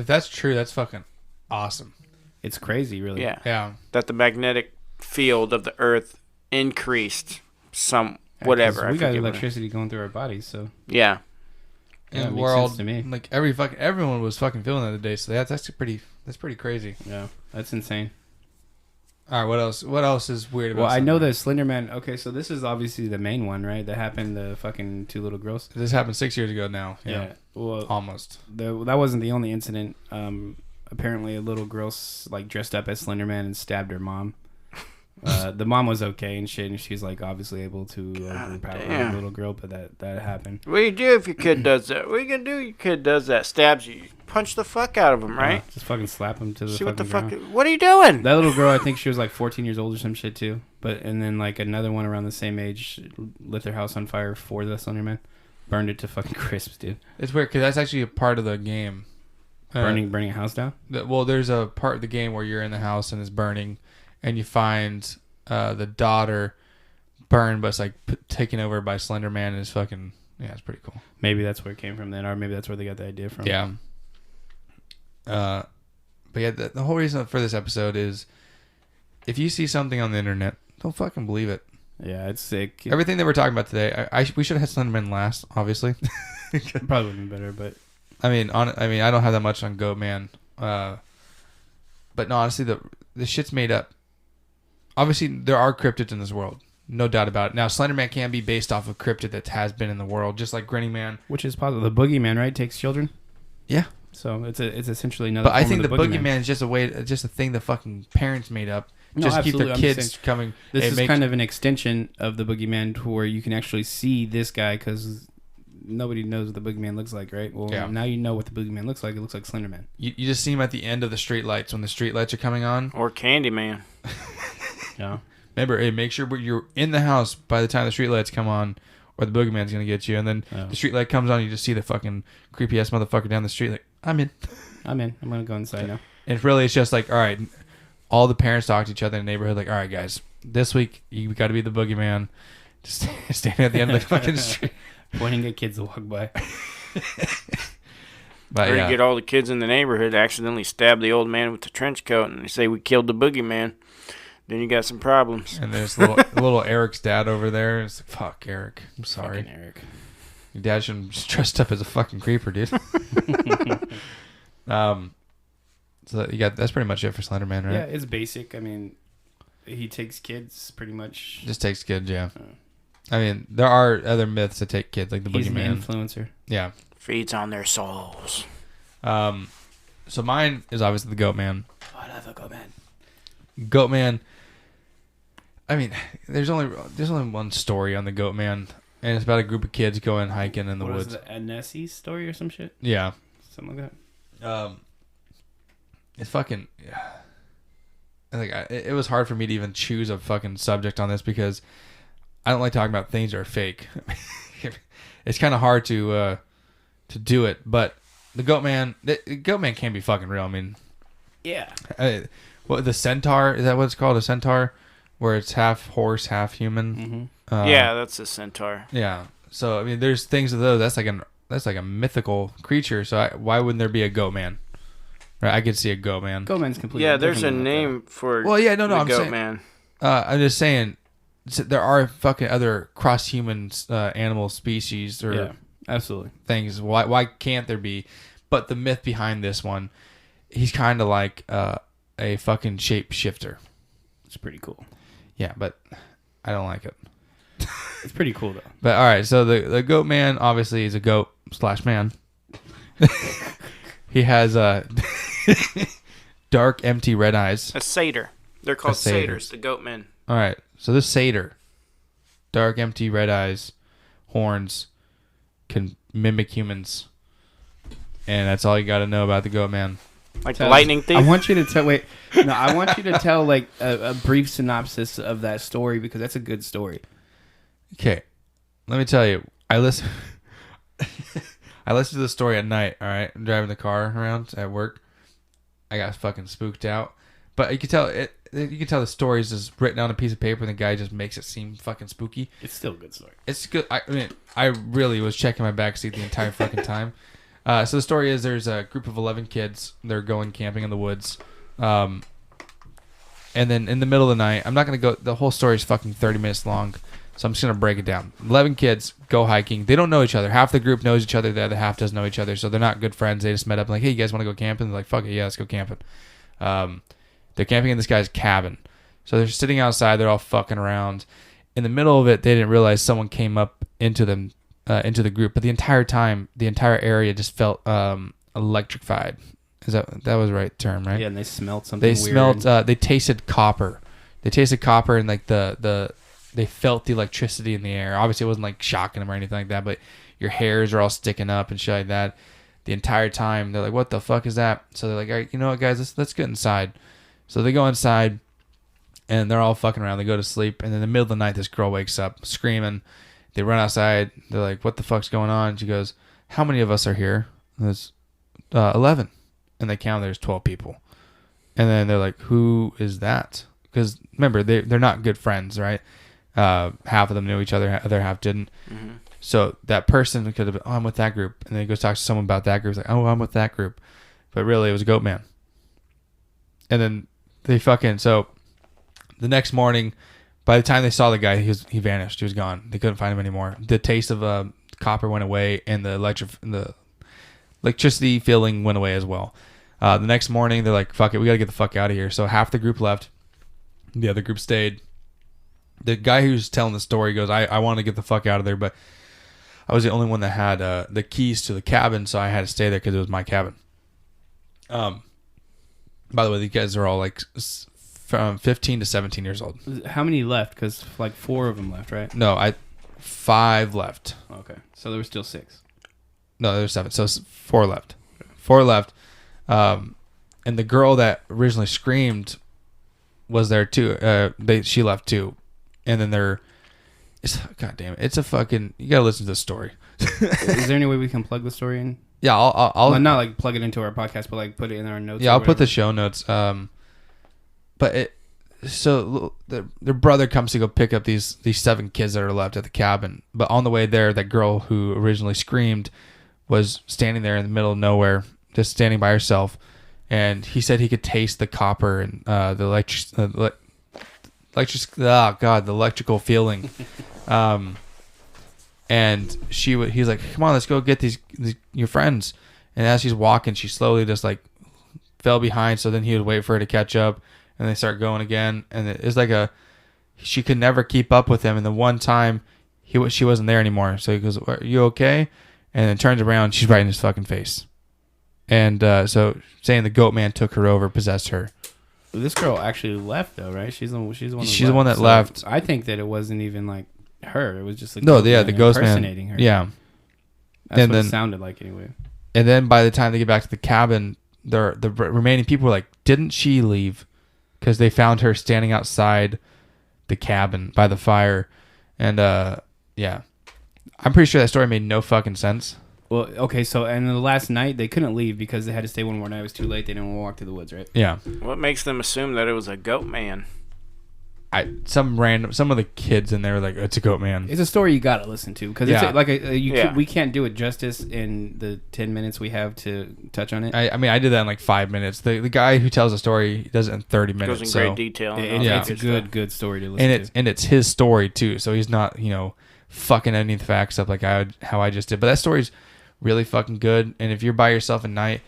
that's true, that's fucking awesome. It's crazy, really. Yeah. Yeah. That the magnetic field of the Earth increased some Yeah, whatever. 'cause I we got forget what it- electricity going through our bodies, so Yeah. Yeah, In it the makes world, sense to me. like everyone was fucking feeling that today. So that's pretty crazy. yeah, that's insane. All right, what else? What else is weird about? Well, I know Slender that Slender Man. Okay, so this is obviously the main one, right? That happened to fucking 2 little girls. Man. This happened 6 years ago now. Yeah. Well, Almost. that wasn't the only incident. Apparently, a little girl like dressed up as Slender Man and stabbed her mom. The mom was okay and shit, and she's like obviously able to overpower damn. the little girl, but that happened. What do you do if your kid does that? What are you gonna do if your kid does that? Stabs you. You punch the fuck out of him, right? Just fucking slap him to the See fucking what the fuck? ground. What are you doing? That little girl, I think she was like 14 years old or some shit too. But and then like another one around the same age lit their house on fire for the Slender Man, burned it to fucking crisps, dude. It's weird because that's actually a part of the game. Burning a house down? Well, there's a part of the game where you're in the house and it's burning, and you find the daughter burned, but it's like taken over by Slender Man, and it's fucking, yeah, it's pretty cool. Maybe that's where it came from then, or maybe that's where they got the idea from. Yeah. But yeah, the whole reason for this episode is if you see something on the internet, don't fucking believe it. Yeah, it's sick. Everything that we're talking about today, we should have had Slenderman last, obviously. Probably would have been better, but I mean, I don't have that much on Goat Man, but no, honestly, the shit's made up. Obviously, there are cryptids in this world, no doubt about it. Now, Slenderman can be based off of cryptid that has been in the world, just like Grinning Man, which is possible. The boogeyman, right, takes children. Yeah, so it's essentially another. But I think the boogeyman is just a thing the fucking parents made up. Just to keep their kids coming. This is kind of an extension of the boogeyman, to where you can actually see this guy, because nobody knows what the boogeyman looks like, right? Well, now you know what the boogeyman looks like. It looks like Slenderman. You just see him at the end of the street lights when the street lights are coming on. Or Candyman. Yeah. Remember, hey, make sure you're in the house by the time the street lights come on, or the boogeyman's gonna get you. And then the street light comes on, you just see the fucking creepy ass motherfucker down the street. Like, I'm in. I'm gonna go inside now. And really, it's just like, all right, all the parents talk to each other in the neighborhood. Like, all right, guys, this week you got to be the boogeyman. Just standing at the end of the fucking street, pointing at kids to walk by. But or you get all the kids in the neighborhood to accidentally stab the old man with the trench coat, and they say we killed the boogeyman. Then you got some problems. And there's little Eric's dad over there. It's like, fuck, Eric. I'm sorry. Fucking Eric. Your dad shouldn't be dressed up as a fucking creeper, dude. So you got that's pretty much it for Slenderman, right? Yeah, it's basic. I mean, he takes kids pretty much. Just takes kids, yeah. I mean, there are other myths that take kids, like the He's boogeyman. An influencer. Yeah. Feeds on their souls. So mine is obviously the Goat Man. I love the Goat Man. Goat Man. I mean, there's only one story on the Goat Man, and it's about a group of kids going hiking in the woods. What is it, a Nessie story or some shit? Yeah. Something like that. It's fucking. Like it was hard for me to even choose a fucking subject on this because I don't like talking about things that are fake. It's kind of hard to do it, but the Goat Man can be fucking real. I mean, yeah. What the centaur, is that what it's called? A centaur, where it's half horse, half human. Mm-hmm. Yeah, that's a centaur. Yeah. So I mean, there's things of those. That's like a mythical creature. So why wouldn't there be a Goat Man? Right, I could see a Goat Man. Goat Man's completely. Yeah, there's a name for. Well, yeah, no, the I'm Goat saying, Man. I'm just saying, there are fucking other cross-human animal species or absolutely things. Why can't there be? But the myth behind this one, he's kind of like a fucking shapeshifter. It's pretty cool. Yeah, but I don't like it. It's pretty cool though. But all right, so the Goat Man obviously is a goat / man. He has dark, empty red eyes. A satyr. They're called satyrs, the Goat Men. All right, so this satyr, dark, empty red eyes, horns, can mimic humans, and that's all you got to know about the Goat Man. Like the lightning thief. I want you to tell. Wait, no, I want you to tell like a brief synopsis of that story because that's a good story. Okay, let me tell you. I listen to the story at night. All right, I'm driving the car around at work. I got fucking spooked out, but you can tell it. You can tell the story is just written on a piece of paper, and the guy just makes it seem fucking spooky. It's still a good story. It's good. I mean, I really was checking my backseat the entire fucking time. So the story is there's a group of 11 kids. They're going camping in the woods. And then in the middle of the night, I'm not going to go. The whole story is fucking 30 minutes long. So I'm just going to break it down. 11 kids go hiking. They don't know each other. Half the group knows each other. The other half doesn't know each other. So they're not good friends. They just met up like, hey, you guys want to go camping? They're like, fuck it. Yeah, let's go camping. They're camping in this guy's cabin. So they're sitting outside. They're all fucking around. In the middle of it, they didn't realize someone came up into them, into the group. But the entire time, the entire area just felt electrified. Is that was the right term, right? Yeah, and they smelled something They weird. smelled, they tasted copper. They tasted copper and like they felt the electricity in the air. Obviously, it wasn't like shocking them or anything like that, but your hairs are all sticking up and shit like that. The entire time, they're like, what the fuck is that? So they're like, all right, you know what, guys, let's get inside. So they go inside, and they're all fucking around. They go to sleep, and in the middle of the night, this girl wakes up screaming. They run outside. They're like, what the fuck's going on? She goes, how many of us are here? And there's 11. and they count. There's 12 people, and then they're like, "Who is that?" Because remember, they're not good friends, right? Half of them knew each other, other half didn't. Mm-hmm. So that person could have been, "Oh, I'm with that group," and then he goes talk to someone about that group. He's like, "Oh, I'm with that group," but really it was a goat man. And then they so the next morning, by the time they saw the guy, he vanished. He was gone. They couldn't find him anymore. The taste of copper went away, and the electricity feeling went away as well. The next morning, they're like, "Fuck it, we gotta get the fuck out of here." So half the group left. The other group stayed. The guy who's telling the story goes, I want to get the fuck out of there, but I was the only one that had the keys to the cabin, so I had to stay there because it was my cabin. By the way, these guys are all like from 15 to 17 years old. How many left? Because like 4 of them left, right? No, 5 left. Okay, so there were still 6. No, there's 7. So 4 left. 4 left. And the girl that originally screamed was there too. She left too. And then God damn it! It's a fucking. You gotta listen to the story. Is there any way we can plug the story in? Yeah, I'll well, not like plug it into our podcast, but like put it in our notes. Yeah, I'll put the show notes. But their brother comes to go pick up these 7 kids that are left at the cabin. But on the way there, that girl who originally screamed was standing there in the middle of nowhere, just standing by herself. And he said he could taste the copper and the electrical feeling. And he's like, "Come on, let's go get these your friends." And as she's walking, she slowly just like fell behind. So then he would wait for her to catch up, and they start going again. And it's like she could never keep up with him. And the one time she wasn't there anymore. So he goes, "Are you okay?" And then turns around, she's right in his fucking face. And so saying the goat man took her over, possessed her. This girl actually left though, right? She's the one. She's the one that left. I think that it wasn't even like her. It was just like the ghost man impersonating her. Yeah, that's what it sounded like anyway. And then by the time they get back to the cabin, the remaining people were like, "Didn't she leave?" Because they found her standing outside the cabin by the fire, and yeah, I'm pretty sure that story made no fucking sense. Well, okay, so and the last night they couldn't leave because they had to stay one more night. It was too late. They didn't want to walk through the woods, right? Yeah. What makes them assume that it was a goat man? Some of the kids in there were like, "It's a goat man." It's a story you gotta listen to because we can't do it justice in the 10 minutes we have to touch on it. I mean, I did that in like 5 minutes. The guy who tells the story does it in 30 minutes. Goes in great detail. It's a good story to listen to. And it's his story too, so he's not fucking any of the facts up like how I just did. But that story's really fucking good. And if you're by yourself at night,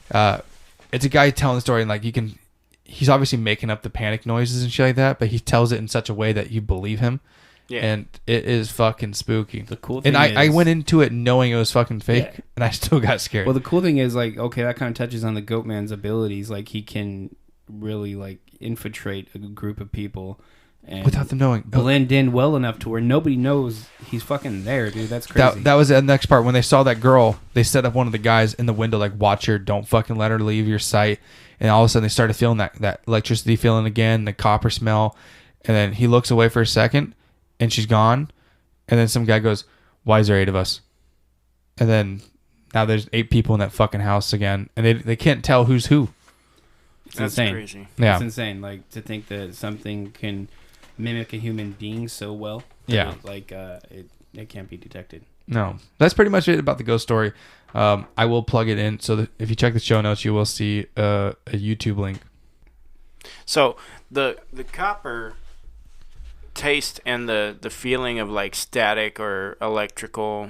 it's a guy telling the story, and like he's obviously making up the panic noises and shit like that, but he tells it in such a way that you believe him. Yeah. And it is fucking spooky. The cool thing I went into it knowing it was fucking fake, and I still got scared. Well, the cool thing is, like, okay, that kind of touches on the goat man's abilities. Like, he can really, like, infiltrate a group of people. And without them knowing. Blend in well enough to where nobody knows he's fucking there, dude. That's crazy. That was the next part. When they saw that girl, they set up one of the guys in the window, like, "Watch her. Don't fucking let her leave your sight." And all of a sudden, they started feeling that electricity feeling again, the copper smell. And then he looks away for a second, and she's gone. And then some guy goes, "Why is there 8 of us?" And then now there's 8 people in that fucking house again. And they can't tell who's who. It's insane. Crazy. Yeah. It's insane. Like, to think that something can mimic a human being so well. Yeah. It can't be detected. No. That's pretty much it about the ghost story. I will plug it in so that if you check the show notes, you will see a YouTube link. So the copper taste and the feeling of like static or electrical,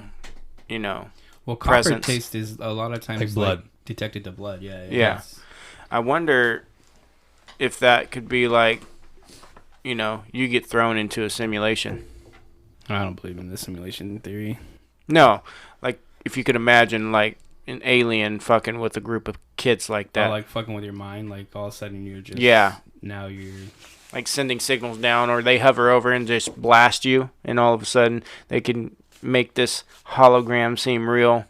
well, copper presence. taste is a lot of times like blood, detected to blood. Yeah. I wonder if that could be like, you get thrown into a simulation. I don't believe in the simulation theory. No, like if you could imagine like an alien fucking with a group of kids like that. Oh, like fucking with your mind, like all of a sudden you're just now you're like sending signals down, or they hover over and just blast you, and all of a sudden they can make this hologram seem real.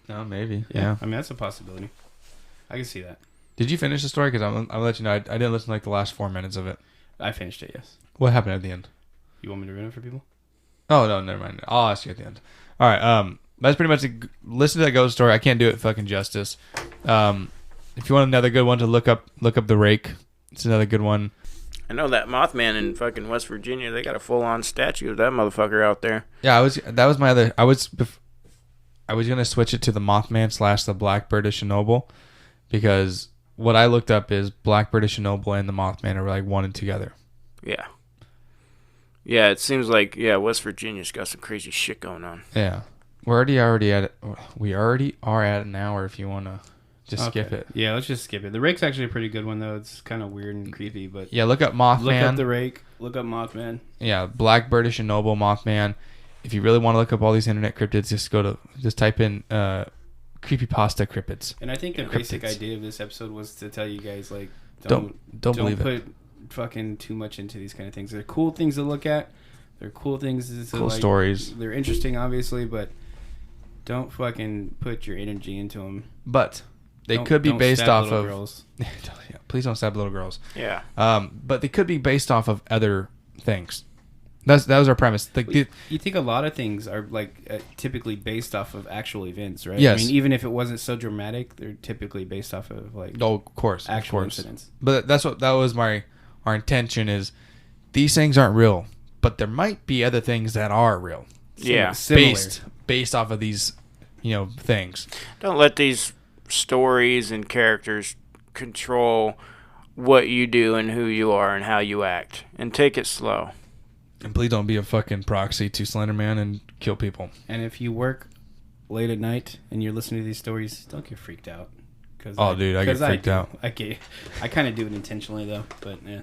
Oh, maybe. Yeah. I mean, that's a possibility. I can see that. Did you finish the story? Because I'll let you know. I didn't listen to like the last 4 minutes of it. I finished it, yes. What happened at the end? You want me to ruin it for people? Oh, no, never mind. I'll ask you at the end. All right. That's pretty much listen to that ghost story. I can't do it fucking justice. if you want another good one to look up the rake. It's another good one. I know that Mothman in fucking West Virginia. They got a full-on statue of that motherfucker out there. Yeah, I was gonna switch it to the Mothman / the Blackbird of Chernobyl, because what I looked up is Blackbird of Chernobyl and the Mothman are like one and together. Yeah. Yeah, it seems like West Virginia's got some crazy shit going on. Yeah, we're already at it. We already are at an hour. If you wanna just skip it. Yeah, let's just skip it. The rake's actually a pretty good one though. It's kind of weird and creepy, but Yeah, look up Mothman. look up the rake. Look up Mothman. Yeah, Blackbird of Chernobyl, Mothman. If you really want to look up all these internet cryptids, just type in creepypasta cryptids. And I think the basic idea of this episode was to tell you guys, like, Don't believe put it. fucking too much into these kind of things. They're cool things to look at. They're cool things to Cool like, stories. They're interesting, obviously, but don't fucking put your energy into them. But they could be based off of girls. Yeah, please don't stab little girls. Yeah. But they could be based off of other things. That was our premise. You think a lot of things are like typically based off of actual events, right? Yes. I mean, even if it wasn't so dramatic, they're typically based off of like Oh, of course, actual of course. incidents. But that was our intention is these things aren't real, but there might be other things that are real. Yeah. Similar. Based off of these, things. Don't let these stories and characters control what you do and who you are and how you act. And take it slow. And please don't be a fucking proxy to Slenderman and kill people. And if you work late at night and you're listening to these stories, don't get freaked out. Dude, I get freaked out. I kind of do it intentionally though, but yeah.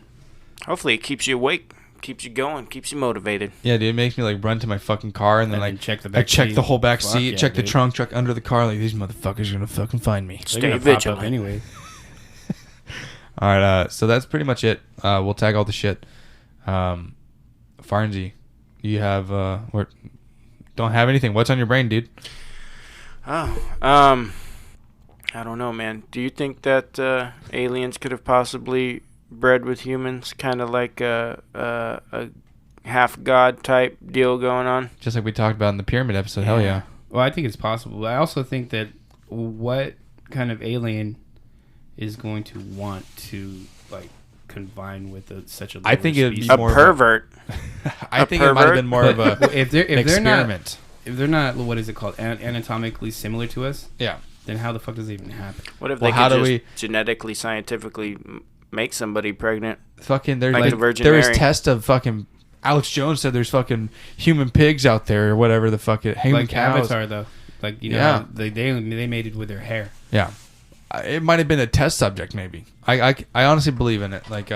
Hopefully it keeps you awake, keeps you going, keeps you motivated. Yeah, dude, it makes me like run to my fucking car and then like check the back I check seat. the whole back Fuck seat, yeah, check the dude. trunk, check under the car. Like these motherfuckers are gonna fucking find me. They're Stay gonna pop vigilant. up anyway. All right, so that's pretty much it. We'll tag all the shit. Farnsey, you have don't have anything. What's on your brain, dude? I don't know, man. Do you think that aliens could have possibly bred with humans, kind of like a half god type deal going on? Just like we talked about in the pyramid episode. Hell yeah. Well, I think it's possible. I also think that what kind of alien is going to want to like combine with such a lower I think it'd be species? A more of pervert. I think it might have been more of a if they're experiment. if they're not what is it called anatomically similar to us, Yeah. then how the fuck does it even happen? What if Well, they how could do just we- genetically, scientifically make somebody pregnant? Fucking there's Like like, the Virgin there is Mary. tests of fucking Alex Jones said there's fucking human pigs out there or whatever the fuck it human Like cows. Avatar though, like Yeah. how they made it with their hair. Yeah. It might have been a test subject maybe. I honestly believe in it. Like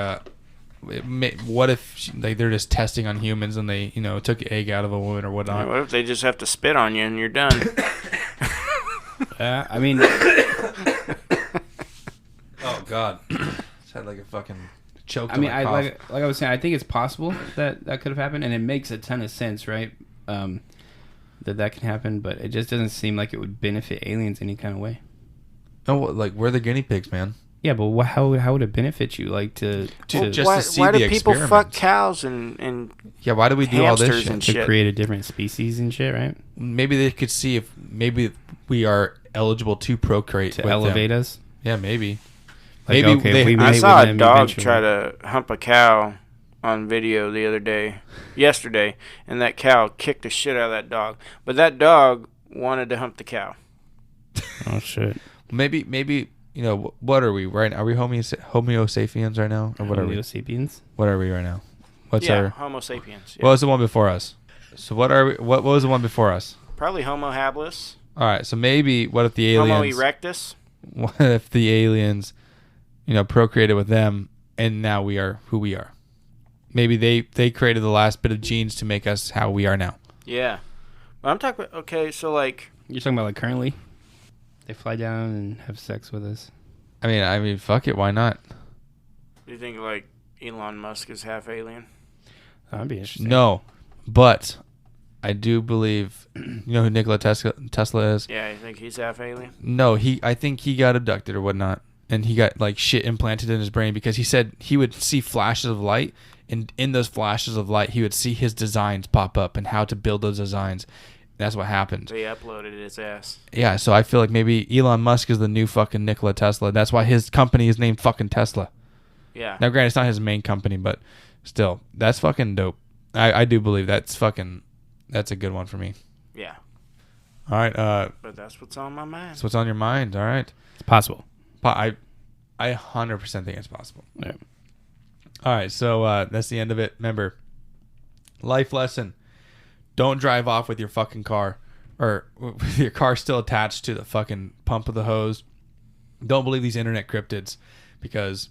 what if they're just testing on humans and they took an egg out of a woman or whatnot? What if they just have to spit on you and you're done? I mean, Oh God. It's had like a fucking choke. I mean, like I was saying, I think it's possible that could have happened, and it makes a ton of sense, right? That can happen, but it just doesn't seem like it would benefit aliens any kind of way. No, like we're the guinea pigs, man. Yeah, but how would it benefit you, like to Just why to see why the do people fuck experiments. cows and Yeah, why do we do all this hamsters shit? and to shit? create a different species and shit, right? Maybe they could see if maybe we are eligible to procreate To with elevate them. us. Yeah, maybe. Like, Maybe okay, they- if we I mate saw with a them dog eventually- try to hump a cow on video the other day, yesterday, and that cow kicked the shit out of that dog. But that dog wanted to hump the cow. Oh shit! Maybe what are we right now? Are we Homo sapiens right now, or what are Homo we? sapiens. What are we right now? What's yeah, our? Homo sapiens. Yeah. What was the one before us? So what are we? What was the one before us? Probably Homo habilis. All right. So maybe what if the aliens? Homo erectus. What if the aliens, procreated with them, and now we are who we are? Maybe they created the last bit of genes to make us how we are now. Yeah. But I'm talking about, okay, so like, You're talking about like currently? They fly down and have sex with us. I mean, fuck it. Why not? do you think like Elon Musk is half alien? That'd be interesting. No, but I do believe. You know who Nikola Tesla is? Yeah, you think he's half alien? No, I think he got abducted or whatnot, and he got like shit implanted in his brain because he said he would see flashes of light, and in those flashes of light, he would see his designs pop up and how to build those designs, That's what happened. They uploaded his ass. Yeah, so I feel like maybe Elon Musk is the new fucking Nikola Tesla. That's why his company is named fucking Tesla. Yeah. Now, granted, it's not his main company, but still, that's fucking dope. I do believe that's a good one for me. Yeah. All right. But that's what's on my mind. So what's on your mind? All right. It's possible. I 100% think it's possible. Yeah. All right. So that's the end of it. Remember, life lesson. Don't drive off with your fucking car or with your car still attached to the fucking pump of the hose. Don't believe these internet cryptids because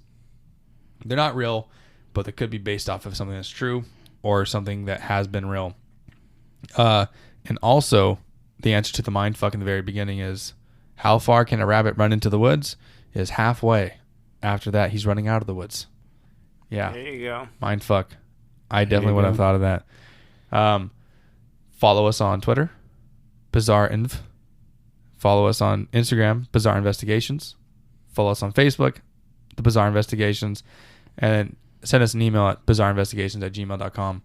they're not real, but they could be based off of something that's true or something that has been real. And also, the answer to the mind fuck in the very beginning is how far can a rabbit run into the woods? Is halfway. After that, he's running out of the woods. Yeah. There you go. Mind fuck. I definitely would have thought of that. Follow us on Twitter, BizarreInv. Follow us on Instagram, Bizarre Investigations. Follow us on Facebook, The Bizarre Investigations. And send us an email at bizarreinvestigations@gmail.com.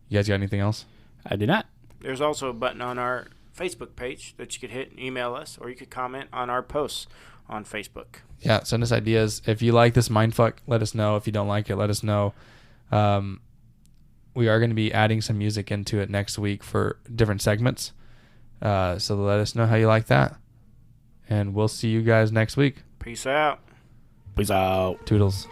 You guys got anything else? I do not. There's also a button on our Facebook page that you could hit and email us, or you could comment on our posts on Facebook. Yeah, send us ideas. If you like this mindfuck, let us know. If you don't like it, let us know. We are going to be adding some music into it next week for different segments. So let us know how you like that. And we'll see you guys next week. Peace out. Peace out. Toodles.